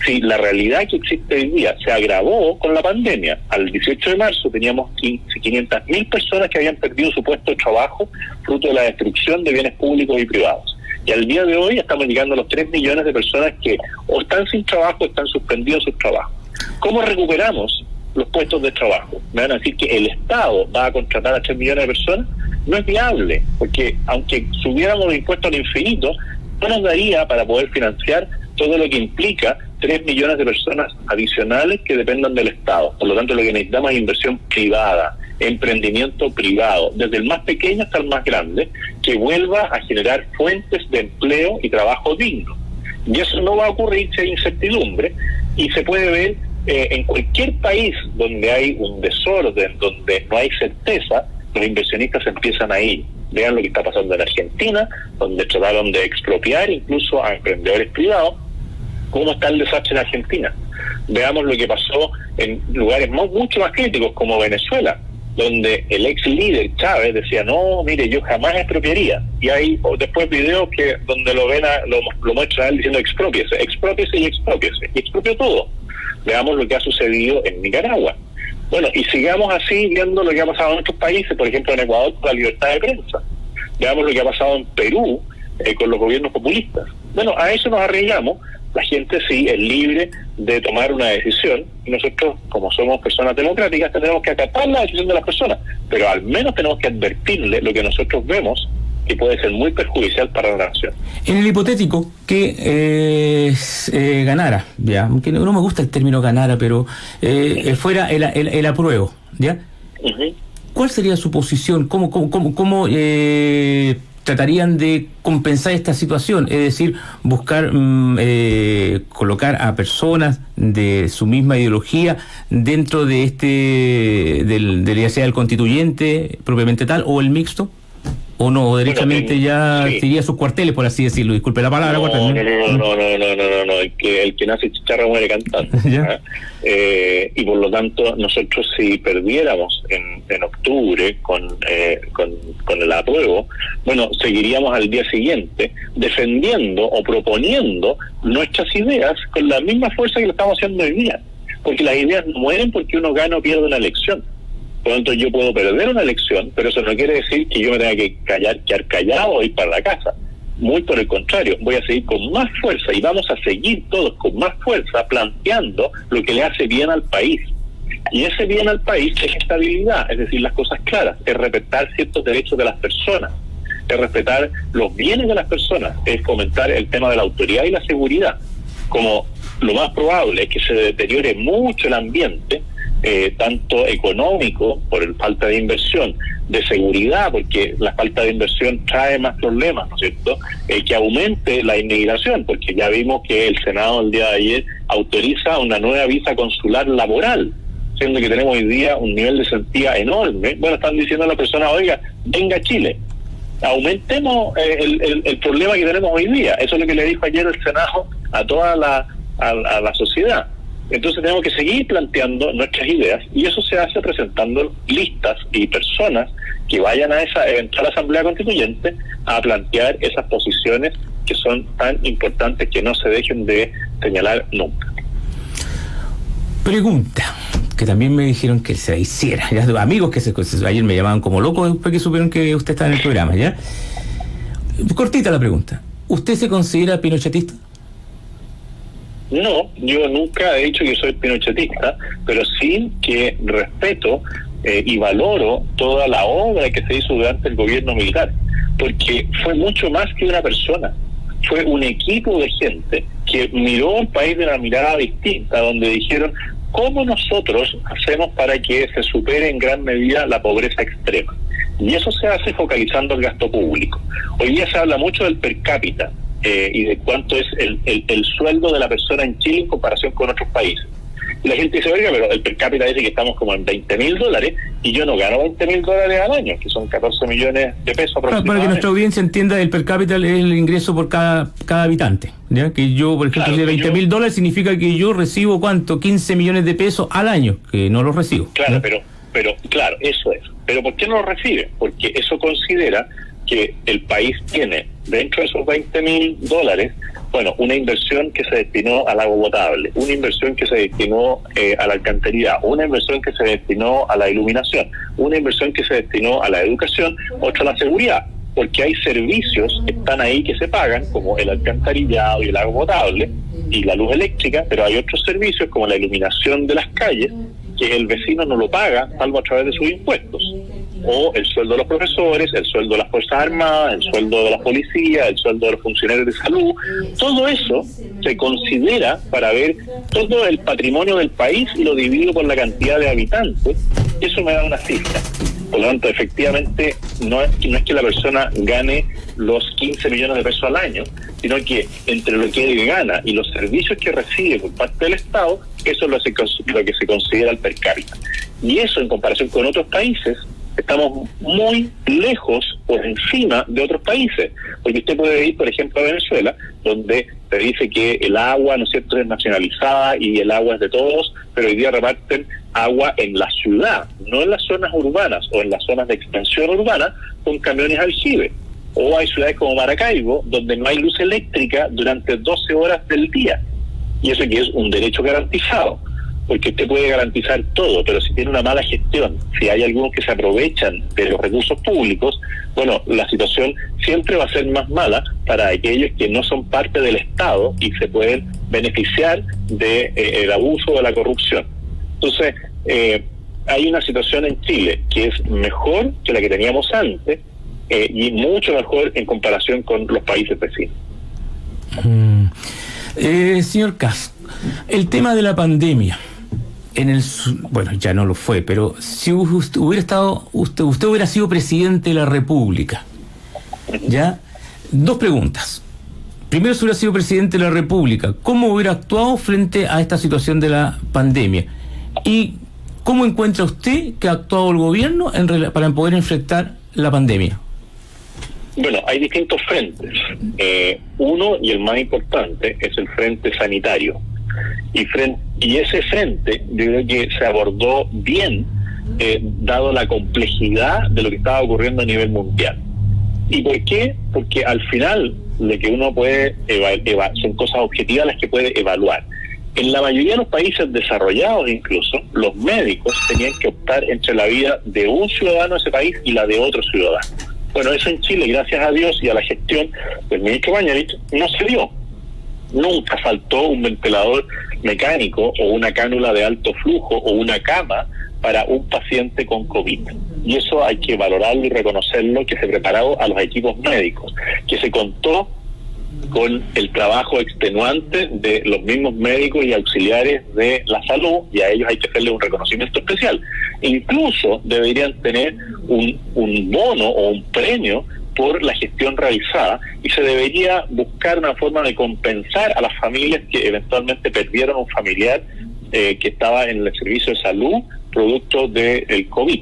[SPEAKER 2] si la realidad que existe hoy día se agravó con la pandemia. Al 18 de marzo teníamos 500.000 personas que habían perdido su puesto de trabajo fruto de la destrucción de bienes públicos y privados. Y al día de hoy estamos llegando a los 3 millones de personas que o están sin trabajo o están suspendidos sus trabajos. ¿Cómo recuperamos los puestos de trabajo? Me van a decir que el Estado va a contratar a 3 millones de personas. No es viable, porque aunque subiéramos los impuestos al infinito, no nos daría para poder financiar todo lo que implica 3 millones de personas adicionales que dependan del Estado. Por lo tanto, lo que necesitamos es inversión privada, emprendimiento privado, desde el más pequeño hasta el más grande, que vuelva a generar fuentes de empleo y trabajo digno. Y eso no va a ocurrir si hay incertidumbre, y se puede ver en cualquier país donde hay un desorden, donde no hay certeza, los inversionistas empiezan a ir. Vean lo que está pasando en Argentina, donde trataron de expropiar incluso a emprendedores privados. ¿Cómo está el desastre en Argentina? Veamos lo que pasó en lugares mucho más críticos como Venezuela, donde el ex líder Chávez decía, no, mire, yo jamás expropiaría. Y hay después videos que donde lo muestra él diciendo expropiese y expropió todo. Veamos lo que ha sucedido en Nicaragua. Bueno, y sigamos así viendo lo que ha pasado en otros países, por ejemplo en Ecuador con la libertad de prensa. Veamos lo que ha pasado en Perú con los gobiernos populistas. Bueno, a eso nos arriesgamos. La gente sí es libre de tomar una decisión, y nosotros, como somos personas democráticas, tenemos que acatar la decisión de las personas, pero al menos tenemos que advertirle lo que nosotros vemos que puede ser muy perjudicial para la nación.
[SPEAKER 1] En el hipotético que ganara, ya, aunque no me gusta el término ganara, pero fuera el apruebo, ¿ya? Uh-huh. ¿Cuál sería su posición? ¿Cómo tratarían de compensar esta situación? Es decir, buscar colocar a personas de su misma ideología dentro de ya sea el constituyente propiamente tal o el mixto, o no, o derechamente sería sus cuarteles, por así decirlo. Disculpe la palabra.
[SPEAKER 2] No, el que nace chicharra muere cantando. Y por lo tanto, nosotros si perdiéramos en octubre con el apruebo, bueno, seguiríamos al día siguiente defendiendo o proponiendo nuestras ideas con la misma fuerza que lo estamos haciendo hoy día, porque las ideas no mueren porque uno gana o pierde una elección. Por lo tanto, yo puedo perder una elección, pero eso no quiere decir que yo me tenga que quedar callado o ir para la casa. Muy por el contrario, voy a seguir con más fuerza y vamos a seguir todos con más fuerza planteando lo que le hace bien al país. Y ese bien al país es estabilidad, es decir, las cosas claras, es respetar ciertos derechos de las personas, es respetar los bienes de las personas, es fomentar el tema de la autoridad y la seguridad. Como lo más probable es que se deteriore mucho el ambiente, tanto económico, por falta de inversión, de seguridad, porque la falta de inversión trae más problemas, ¿no es cierto? Que aumente la inmigración, porque ya vimos que el Senado el día de ayer autoriza una nueva visa consular laboral, siendo que tenemos hoy día un nivel de cesantía enorme. Bueno, están diciendo a la persona, oiga, venga a Chile, aumentemos el problema que tenemos hoy día. Eso es lo que le dijo ayer el Senado a toda la sociedad. Entonces tenemos que seguir planteando nuestras ideas, y eso se hace presentando listas y personas que vayan a esa eventual asamblea constituyente a plantear esas posiciones que son tan importantes que no se dejen de señalar nunca.
[SPEAKER 1] Pregunta que también me dijeron que se hiciera, ya, amigos que ayer me llamaban como loco después que supieron que usted está en el programa, ¿ya? Cortita la pregunta. ¿Usted se considera pinochetista?
[SPEAKER 2] No, yo nunca he dicho que soy pinochetista, pero sí que respeto y valoro toda la obra que se hizo durante el gobierno militar, porque fue mucho más que una persona, fue un equipo de gente que miró al país de una mirada distinta, donde dijeron, ¿cómo nosotros hacemos para que se supere en gran medida la pobreza extrema? Y eso se hace focalizando el gasto público. Hoy día se habla mucho del per cápita, y de cuánto es el sueldo de la persona en Chile en comparación con otros países. Y la gente dice, oiga, pero el per cápita dice que estamos como en $20,000 y yo no gano $20,000 al año, que son 14 millones de pesos aproximadamente.
[SPEAKER 1] Para que nuestra audiencia entienda, el per cápita es el ingreso por cada habitante, ¿ya? Que yo, por ejemplo, de $20,000 significa que yo recibo, ¿cuánto? 15 millones de pesos al año, que no los recibo.
[SPEAKER 2] Claro, pero claro, eso es. ¿Pero por qué no lo recibe? Porque eso considera que el país tiene, dentro de esos $20,000, Bueno, una inversión que se destinó al agua potable, una inversión que se destinó a la alcantarillado, una inversión que se destinó a la iluminación, una inversión que se destinó a la educación, otra a la seguridad, porque hay servicios que están ahí que se pagan, como el alcantarillado y el agua potable y la luz eléctrica, pero hay otros servicios como la iluminación de las calles que el vecino no lo paga, salvo a través de sus impuestos. O el sueldo de los profesores, el sueldo de las Fuerzas Armadas, el sueldo de la policía, el sueldo de los funcionarios de salud. Todo eso se considera para ver todo el patrimonio del país y lo divido por la cantidad de habitantes. Eso me da una cifra. Por lo tanto, efectivamente, no es que la persona gane los 15 millones de pesos al año, sino que entre lo que él gana y los servicios que recibe por parte del Estado, eso es lo que se considera el per cápita. Y eso, en comparación con otros países, estamos muy lejos por encima de otros países, porque usted puede ir, por ejemplo, a Venezuela, donde se dice que el agua, ¿no es cierto?, es nacionalizada y el agua es de todos, pero hoy día reparten agua en la ciudad, no en las zonas urbanas o en las zonas de extensión urbana con camiones aljibe. O hay ciudades como Maracaibo, donde no hay luz eléctrica durante 12 horas del día, y eso que es un derecho garantizado, porque usted puede garantizar todo, pero si tiene una mala gestión, si hay algunos que se aprovechan de los recursos públicos, bueno, la situación siempre va a ser más mala para aquellos que no son parte del Estado y se pueden beneficiar de el abuso o de la corrupción. Entonces, hay una situación en Chile que es mejor que la que teníamos antes y mucho mejor en comparación con los países vecinos.
[SPEAKER 1] Señor Kast, el tema de la pandemia. Bueno, ya no lo fue, pero si usted hubiera sido presidente de la República, ¿ya? Dos preguntas. Primero, si hubiera sido presidente de la República, ¿cómo hubiera actuado frente a esta situación de la pandemia? ¿Y cómo encuentra usted que ha actuado el gobierno para poder enfrentar la pandemia?
[SPEAKER 2] Bueno, hay distintos frentes. Uno, y el más importante, es el frente sanitario. Y ese frente, yo creo que se abordó bien, dado la complejidad de lo que estaba ocurriendo a nivel mundial. ¿Y por qué? Porque al final, lo que uno puede son cosas objetivas las que puede evaluar. En la mayoría de los países desarrollados, incluso, los médicos tenían que optar entre la vida de un ciudadano de ese país y la de otro ciudadano. Bueno, eso en Chile, gracias a Dios y a la gestión del ministro Bañarich, no se dio. Nunca faltó un ventilador mecánico o una cánula de alto flujo o una cama para un paciente con COVID. Y eso hay que valorarlo y reconocerlo, que se preparó a los equipos médicos, que se contó con el trabajo extenuante de los mismos médicos y auxiliares de la salud, y a ellos hay que hacerle un reconocimiento especial. Incluso deberían tener un bono o un premio por la gestión realizada, y se debería buscar una forma de compensar a las familias que eventualmente perdieron un familiar que estaba en el servicio de salud producto del COVID.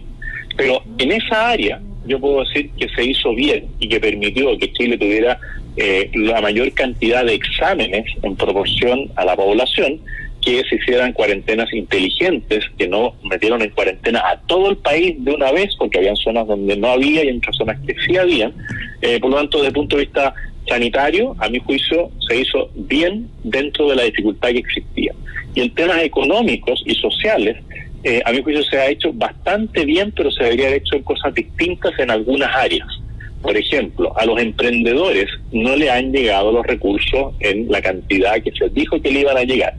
[SPEAKER 2] Pero en esa área yo puedo decir que se hizo bien y que permitió que Chile tuviera la mayor cantidad de exámenes en proporción a la población, que se hicieran cuarentenas inteligentes, que no metieron en cuarentena a todo el país de una vez, porque habían zonas donde no había y en otras zonas que sí habían. Por lo tanto, desde el punto de vista sanitario, a mi juicio, se hizo bien dentro de la dificultad que existía. Y en temas económicos y sociales, a mi juicio se ha hecho bastante bien, pero se debería haber hecho cosas distintas en algunas áreas. Por ejemplo, a los emprendedores no le han llegado los recursos en la cantidad que se dijo que le iban a llegar.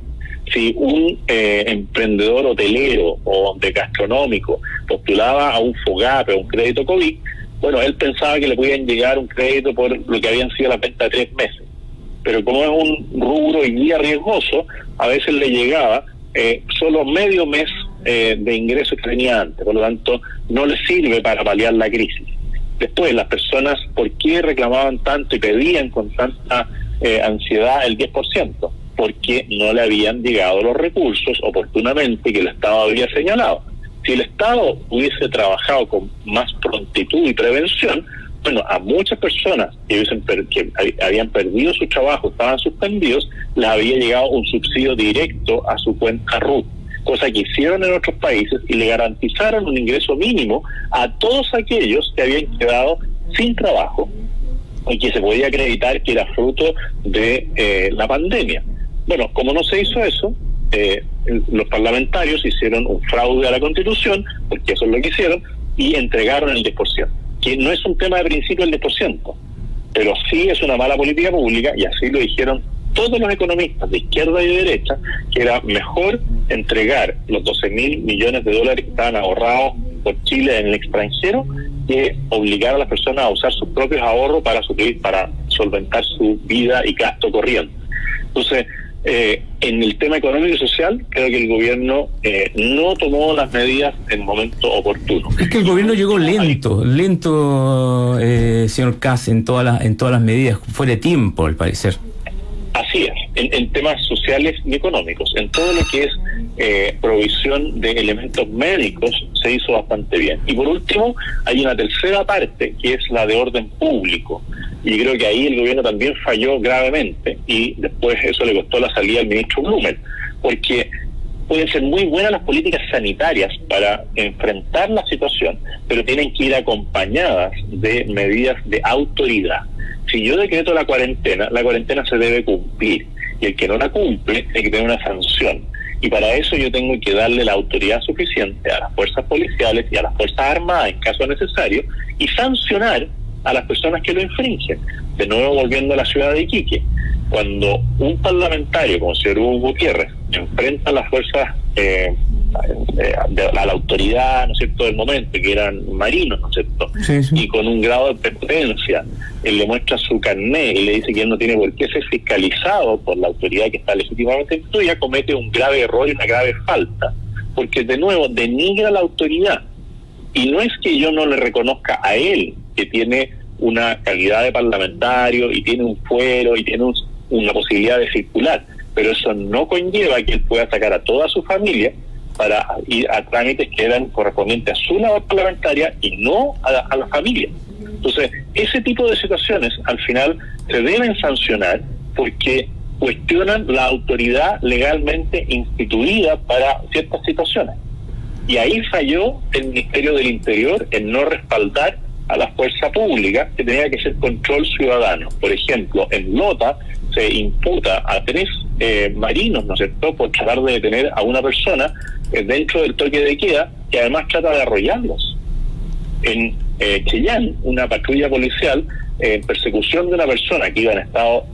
[SPEAKER 2] Si un emprendedor hotelero o de gastronómico postulaba a un FOGAPE o un crédito COVID, bueno, él pensaba que le podían llegar un crédito por lo que habían sido la venta de 3 meses. Pero como es un rubro y guía riesgoso, a veces le llegaba solo medio mes de ingresos que tenía antes. Por lo tanto, no le sirve para paliar la crisis. Después, las personas, ¿por qué reclamaban tanto y pedían con tanta ansiedad el 10%? Porque no le habían llegado los recursos oportunamente que el Estado había señalado. Si el Estado hubiese trabajado con más prontitud y prevención, bueno, a muchas personas que habían perdido su trabajo, estaban suspendidos, les había llegado un subsidio directo a su cuenta RUT, cosa que hicieron en otros países y le garantizaron un ingreso mínimo a todos aquellos que habían quedado sin trabajo y que se podía acreditar que era fruto de la pandemia. Bueno, como no se hizo eso, los parlamentarios hicieron un fraude a la Constitución, porque eso es lo que hicieron, y entregaron el 10%, que no es un tema de principio el 10%, pero sí es una mala política pública, y así lo dijeron todos los economistas de izquierda y de derecha, que era mejor entregar los 12.000 millones de dólares que estaban ahorrados por Chile en el extranjero, que obligar a las personas a usar sus propios ahorros para solventar su vida y gasto corriente. Entonces, en el tema económico y social, creo que el gobierno no tomó las medidas en el momento oportuno.
[SPEAKER 1] Es que el gobierno llegó lento, señor Kass, en todas las medidas, fuera de tiempo, al parecer.
[SPEAKER 2] Así es, en temas sociales y económicos. En todo lo que es provisión de elementos médicos se hizo bastante bien. Y por último, hay una tercera parte, que es la de orden público. Y creo que ahí el gobierno también falló gravemente, y después eso le costó la salida al ministro Blumel, porque pueden ser muy buenas las políticas sanitarias para enfrentar la situación, pero tienen que ir acompañadas de medidas de autoridad. Si yo decreto la cuarentena se debe cumplir, y el que no la cumple tiene que tener una sanción. Y para eso yo tengo que darle la autoridad suficiente a las fuerzas policiales y a las fuerzas armadas en caso necesario, y sancionar a las personas que lo infringen. De nuevo, volviendo a la ciudad de Iquique, cuando un parlamentario como el señor Hugo Gutiérrez enfrenta a las fuerzas a la autoridad, ¿no es cierto?, del momento, que eran marinos, ¿no es cierto?, sí. Y con un grado de prepotencia, él le muestra su carnet y le dice que él no tiene por qué ser fiscalizado por la autoridad que está legítimamente instituida, comete un grave error y una grave falta, porque de nuevo denigra la autoridad. Y no es que yo no le reconozca a él que tiene una calidad de parlamentario y tiene un fuero y tiene una posibilidad de circular, pero eso no conlleva que él pueda sacar a toda su familia para ir a trámites que eran correspondientes a su labor parlamentaria y no a la familia. Entonces, ese tipo de situaciones al final se deben sancionar, porque cuestionan la autoridad legalmente instituida para ciertas situaciones. Y ahí falló el Ministerio del Interior en no respaldar a la fuerza pública, que tenía que ser control ciudadano. Por ejemplo, en Lota se imputa a 3 marinos, ¿no es cierto?, por tratar de detener a una persona dentro del toque de queda, que además trata de arrollarlos. En Chillán, una patrulla policial en persecución de una persona que iba en estado,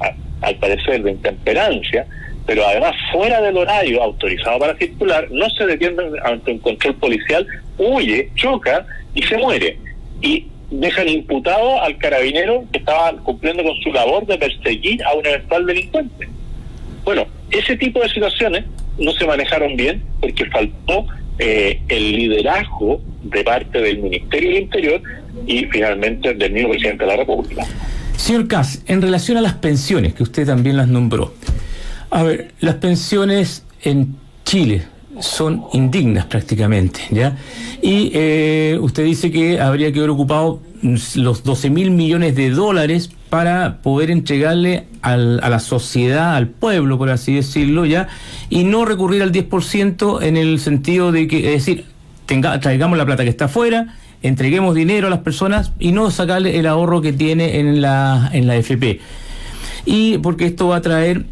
[SPEAKER 2] al parecer, de intemperancia, pero además fuera del horario autorizado para circular, no se detiene ante un control policial, huye, choca y se muere. Y dejan imputado al carabinero que estaba cumpliendo con su labor de perseguir a un eventual delincuente. Bueno, ese tipo de situaciones no se manejaron bien porque faltó el liderazgo de parte del Ministerio del Interior y finalmente del mismo presidente de la República.
[SPEAKER 1] Señor Kass, en relación a las pensiones, que usted también las nombró, a ver, las pensiones en Chile son indignas prácticamente, ¿ya? Y usted dice que habría que haber ocupado los 12.000 millones de dólares para poder entregarle a la sociedad, al pueblo, por así decirlo, ¿ya? Y no recurrir al 10% en el sentido de que, es decir, traigamos la plata que está afuera, entreguemos dinero a las personas y no sacarle el ahorro que tiene en la AFP. Y porque esto va a traer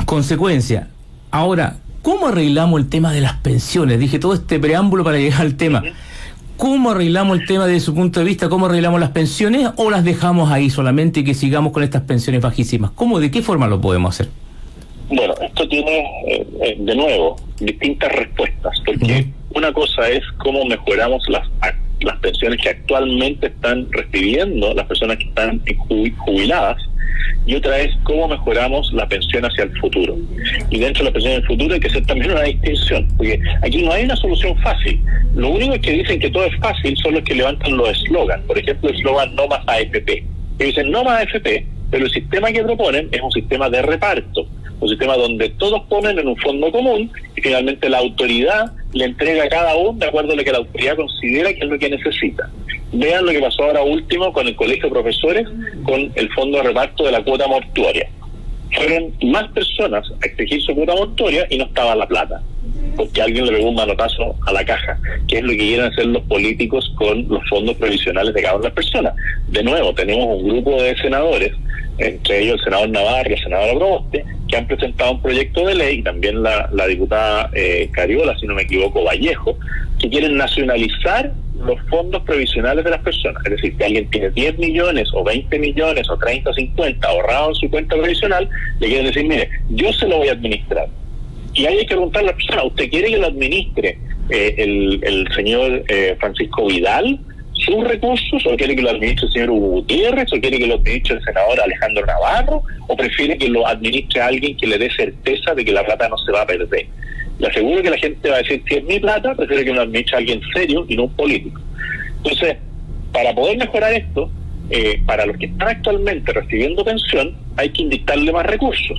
[SPEAKER 1] consecuencias. Ahora, ¿cómo arreglamos el tema de las pensiones? Dije todo este preámbulo para llegar al tema. ¿Cómo arreglamos el tema desde su punto de vista? ¿Cómo arreglamos las pensiones o las dejamos ahí solamente y que sigamos con estas pensiones bajísimas? ¿Cómo, de qué forma lo podemos hacer?
[SPEAKER 2] Bueno, esto tiene, de nuevo, distintas respuestas, porque una cosa es cómo mejoramos las pensiones que actualmente están recibiendo las personas que están jubiladas, y otra es cómo mejoramos la pensión hacia el futuro. Y dentro de la pensión del futuro hay que hacer también una distinción, porque aquí no hay una solución fácil. Lo único que dicen que todo es fácil son los que levantan los eslogans. Por ejemplo, el eslogan "no más AFP". Ellos dicen "no más AFP", pero el sistema que proponen es un sistema de reparto, un sistema donde todos ponen en un fondo común y finalmente la autoridad le entrega a cada uno de acuerdo a lo que la autoridad considera que es lo que necesita. Vean lo que pasó ahora último con el Colegio de Profesores, con el fondo de reparto de la cuota mortuoria. Fueron más personas a exigir su cuota mortuoria y no estaba la plata. porque alguien le pegó un manotazo a la caja, que es lo que quieren hacer los políticos con los fondos previsionales de cada una de las personas. De nuevo, tenemos un grupo de senadores, entre ellos el senador Navarro y el senador Proboste, que han presentado un proyecto de ley, y también la diputada Cariola, si no me equivoco, Vallejo, que quieren nacionalizar los fondos previsionales de las personas. Es decir, si alguien tiene 10 millones o 20 millones o 30 o 50 ahorrados en su cuenta previsional, le quieren decir, mire, yo se lo voy a administrar. Y ahí hay que preguntarle a la persona, ¿usted quiere que lo administre el señor Francisco Vidal sus recursos, o quiere que lo administre el señor Hugo Gutiérrez, o quiere que lo administre el senador Alejandro Navarro, o prefiere que lo administre a alguien que le dé certeza de que la plata no se va a perder? Le aseguro que la gente va a decir, si es mi plata, prefiere que lo administre a alguien serio y no un político. Entonces, para poder mejorar esto, para los que están actualmente recibiendo pensión, hay que inyectarle más recursos.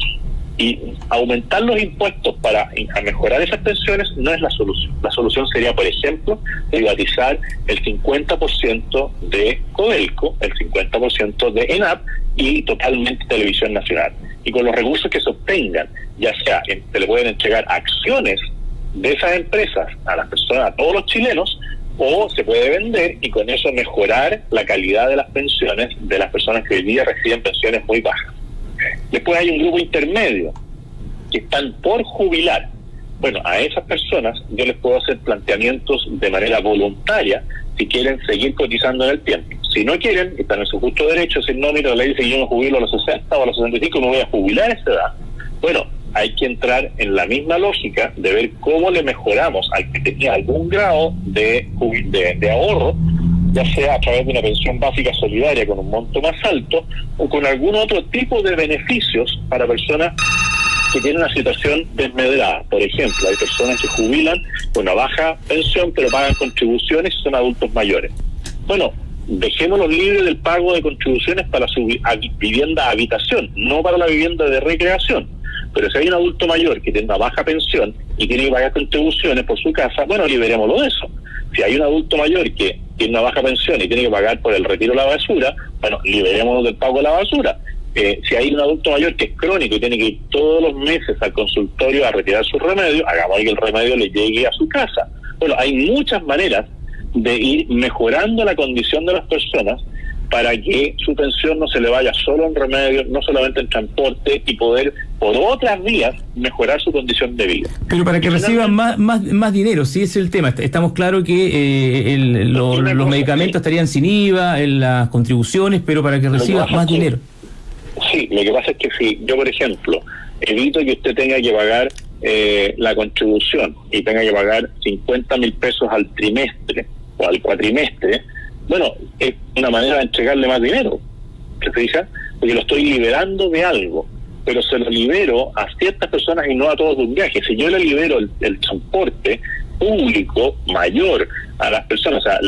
[SPEAKER 2] Y aumentar los impuestos para mejorar esas pensiones no es la solución. La solución sería, por ejemplo, privatizar el 50% de Codelco, el 50% de ENAP y totalmente Televisión Nacional. Y con los recursos que se obtengan, ya sea se le pueden entregar acciones de esas empresas a las personas, a todos los chilenos, o se puede vender y con eso mejorar la calidad de las pensiones de las personas que hoy día reciben pensiones muy bajas. Después hay un grupo intermedio que están por jubilar. Bueno, a esas personas yo les puedo hacer planteamientos de manera voluntaria si quieren seguir cotizando en el tiempo. Si no quieren, están en su justo derecho, si no, mira, la ley dice que yo me jubilo a los 60 o a los 65, me voy a jubilar a esa edad. Bueno, hay que entrar en la misma lógica de ver cómo le mejoramos al que tenía algún grado de ahorro, ya sea a través de una pensión básica solidaria con un monto más alto o con algún otro tipo de beneficios para personas que tienen una situación desmedrada. Por ejemplo, hay personas que jubilan con una baja pensión pero pagan contribuciones y son adultos mayores. Bueno, dejémoslos libres del pago de contribuciones para su vivienda habitación, no para la vivienda de recreación. Pero si hay un adulto mayor que tiene una baja pensión y tiene que pagar contribuciones por su casa, bueno, liberémoslo de eso. Si hay un adulto mayor que tiene una baja pensión y tiene que pagar por el retiro de la basura, bueno, liberémonos del pago de la basura. Si hay un adulto mayor que es crónico y tiene que ir todos los meses al consultorio a retirar su remedio, hagamos que el remedio le llegue a su casa. Bueno, hay muchas maneras de ir mejorando la condición de las personas para que su pensión no se le vaya solo en remedio, no solamente en transporte, y poder por otras vías mejorar su condición de vida.
[SPEAKER 1] Pero para que reciban más dinero, sí, ese es el tema. Estamos claros que los medicamentos estarían sin IVA, en las contribuciones, pero para que reciban más dinero.
[SPEAKER 2] Sí, lo que pasa es que si yo, por ejemplo, evito que usted tenga que pagar la contribución y tenga que pagar 50.000 pesos al trimestre o al cuatrimestre, bueno, es una manera de entregarle más dinero, ¿se fija? Porque lo estoy liberando de algo, pero se lo libero a ciertas personas y no a todos de un viaje. Si yo le libero el transporte público mayor a las personas, o sea,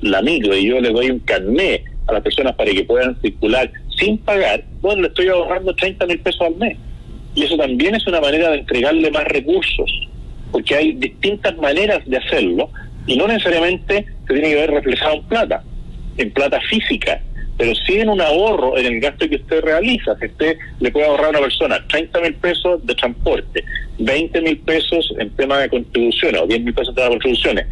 [SPEAKER 2] la micro, y yo le doy un carnet a las personas para que puedan circular sin pagar, bueno, le estoy ahorrando 30.000 pesos al mes. Y eso también es una manera de entregarle más recursos, porque hay distintas maneras de hacerlo, y no necesariamente se tiene que ver reflejado en plata física, pero sí en un ahorro en el gasto que usted realiza. Si usted le puede ahorrar a una persona 30.000 pesos de transporte, 20.000 pesos en tema de contribuciones, o 10.000 pesos en tema de contribuciones,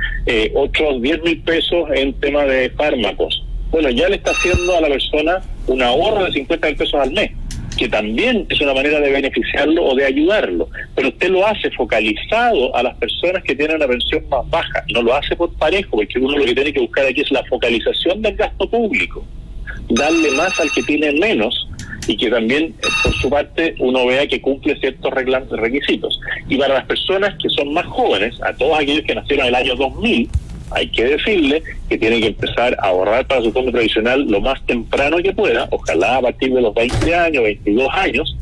[SPEAKER 2] otros 10.000 pesos en tema de fármacos, bueno, ya le está haciendo a la persona un ahorro de 50.000 pesos al mes, que también es una manera de beneficiarlo o de ayudarlo, pero usted lo hace focalizado a las personas que tienen una pensión más baja, no lo hace por parejo, porque uno lo que tiene que buscar aquí es la focalización del gasto público, darle más al que tiene menos, y que también, por su parte, uno vea que cumple ciertos requisitos. Y para las personas que son más jóvenes, a todos aquellos que nacieron en el año 2000, hay que decirle que tienen que empezar a ahorrar para su fondo previsional lo más temprano que pueda, ojalá a partir de los 20 años, 22 años,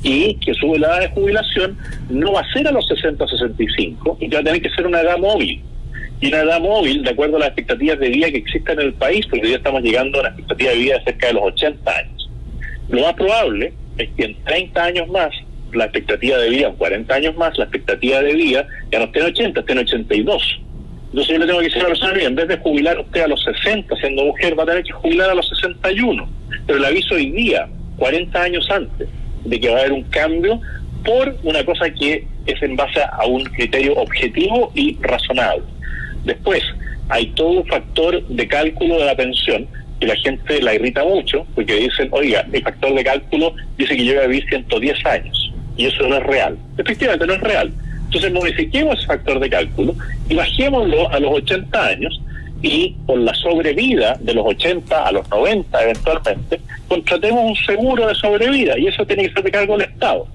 [SPEAKER 2] y que su edad de jubilación no va a ser a los 60 o 65, y que va a tener que ser una edad móvil. Y una edad móvil, de acuerdo a las expectativas de vida que existen en el país, porque ya estamos llegando a una expectativa de vida de cerca de los 80 años. Lo más probable es que en 30 años más, la expectativa de vida, en 40 años más, la expectativa de vida ya no esté en 80, esté en 82. Entonces yo le tengo que decir a la persona, en vez de jubilar usted a los 60 siendo mujer, va a tener que jubilar a los 61. Pero le aviso hoy día, 40 años antes, de que va a haber un cambio por una cosa que es en base a un criterio objetivo y razonable. Después, hay todo un factor de cálculo de la pensión que la gente la irrita mucho, porque dicen, oiga, el factor de cálculo dice que yo voy a vivir 110 años, y eso no es real. Efectivamente, no es real. Entonces, modifiquemos ese factor de cálculo y bajémoslo a los 80 años, y por la sobrevida de los 80 a los 90 eventualmente, contratemos un seguro de sobrevida, y eso tiene que ser de cargo del Estado.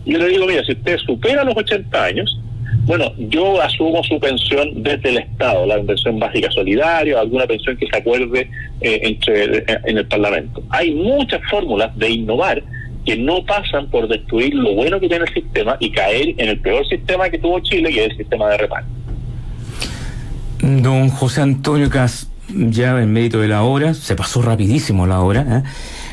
[SPEAKER 2] Yo le digo, mira, si usted supera los 80 años, bueno, yo asumo su pensión desde el Estado, la pensión básica solidaria, alguna pensión que se acuerde en el Parlamento. Hay muchas fórmulas de innovar que no pasan por destruir lo bueno que tiene el sistema y caer en el peor sistema que tuvo Chile, que es el sistema de reparto.
[SPEAKER 1] Don José Antonio Kast, ya en mérito de la hora, se pasó rapidísimo la hora,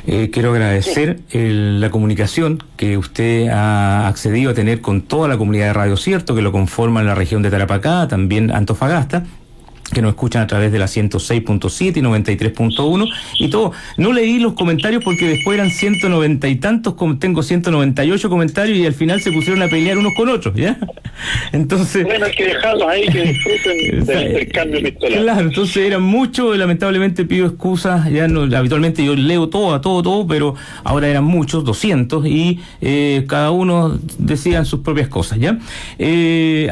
[SPEAKER 1] quiero agradecer la comunicación que usted ha accedido a tener con toda la comunidad de Radio Cierto, que lo conforman la región de Tarapacá, también Antofagasta, que nos escuchan a través de la 106.7 y 93.1 y todo. No leí los comentarios porque después eran 190 y tantos, tengo 198 comentarios y al final se pusieron a pelear unos con otros, ¿ya? Entonces...
[SPEAKER 2] Bueno, hay que dejarlos ahí que disfruten del cambio epistolar.
[SPEAKER 1] Claro, entonces eran muchos, lamentablemente pido excusas, ya no, habitualmente yo leo todo, pero ahora eran muchos, 200, y cada uno decían sus propias cosas, ¿ya?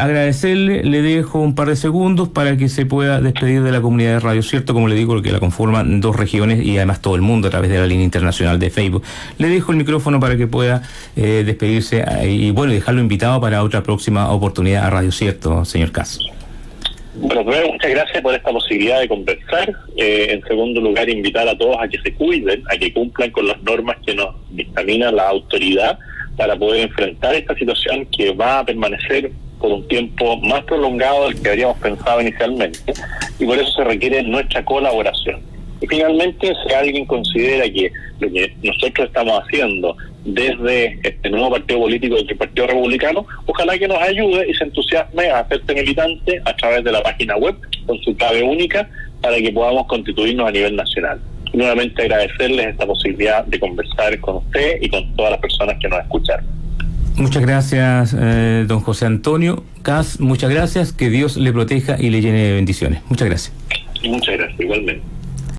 [SPEAKER 1] Agradecerle, le dejo un par de segundos para que se pueda despedir de la comunidad de Radio Cierto, como le digo, porque la conforman 2 regiones y además todo el mundo a través de la línea internacional de Facebook. Le dejo el micrófono para que pueda despedirse y bueno, dejarlo invitado para otra próxima oportunidad a Radio Cierto, señor Kast.
[SPEAKER 2] Bueno, primero, muchas gracias por esta posibilidad de conversar. En segundo lugar, invitar a todos a que se cuiden, a que cumplan con las normas que nos dictamina la autoridad para poder enfrentar esta situación que va a permanecer por un tiempo más prolongado del que habríamos pensado inicialmente, y por eso se requiere nuestra colaboración. Y finalmente, si alguien considera que lo que nosotros estamos haciendo desde este nuevo partido político, el Partido Republicano, ojalá que nos ayude y se entusiasme a hacerse militante a través de la página web con su clave única para que podamos constituirnos a nivel nacional. Y nuevamente agradecerles esta posibilidad de conversar con usted y con todas las personas que nos escucharon.
[SPEAKER 1] Muchas gracias, don José Antonio Kast, muchas gracias, que Dios le proteja y le llene de bendiciones. Muchas gracias.
[SPEAKER 2] Muchas gracias, igualmente.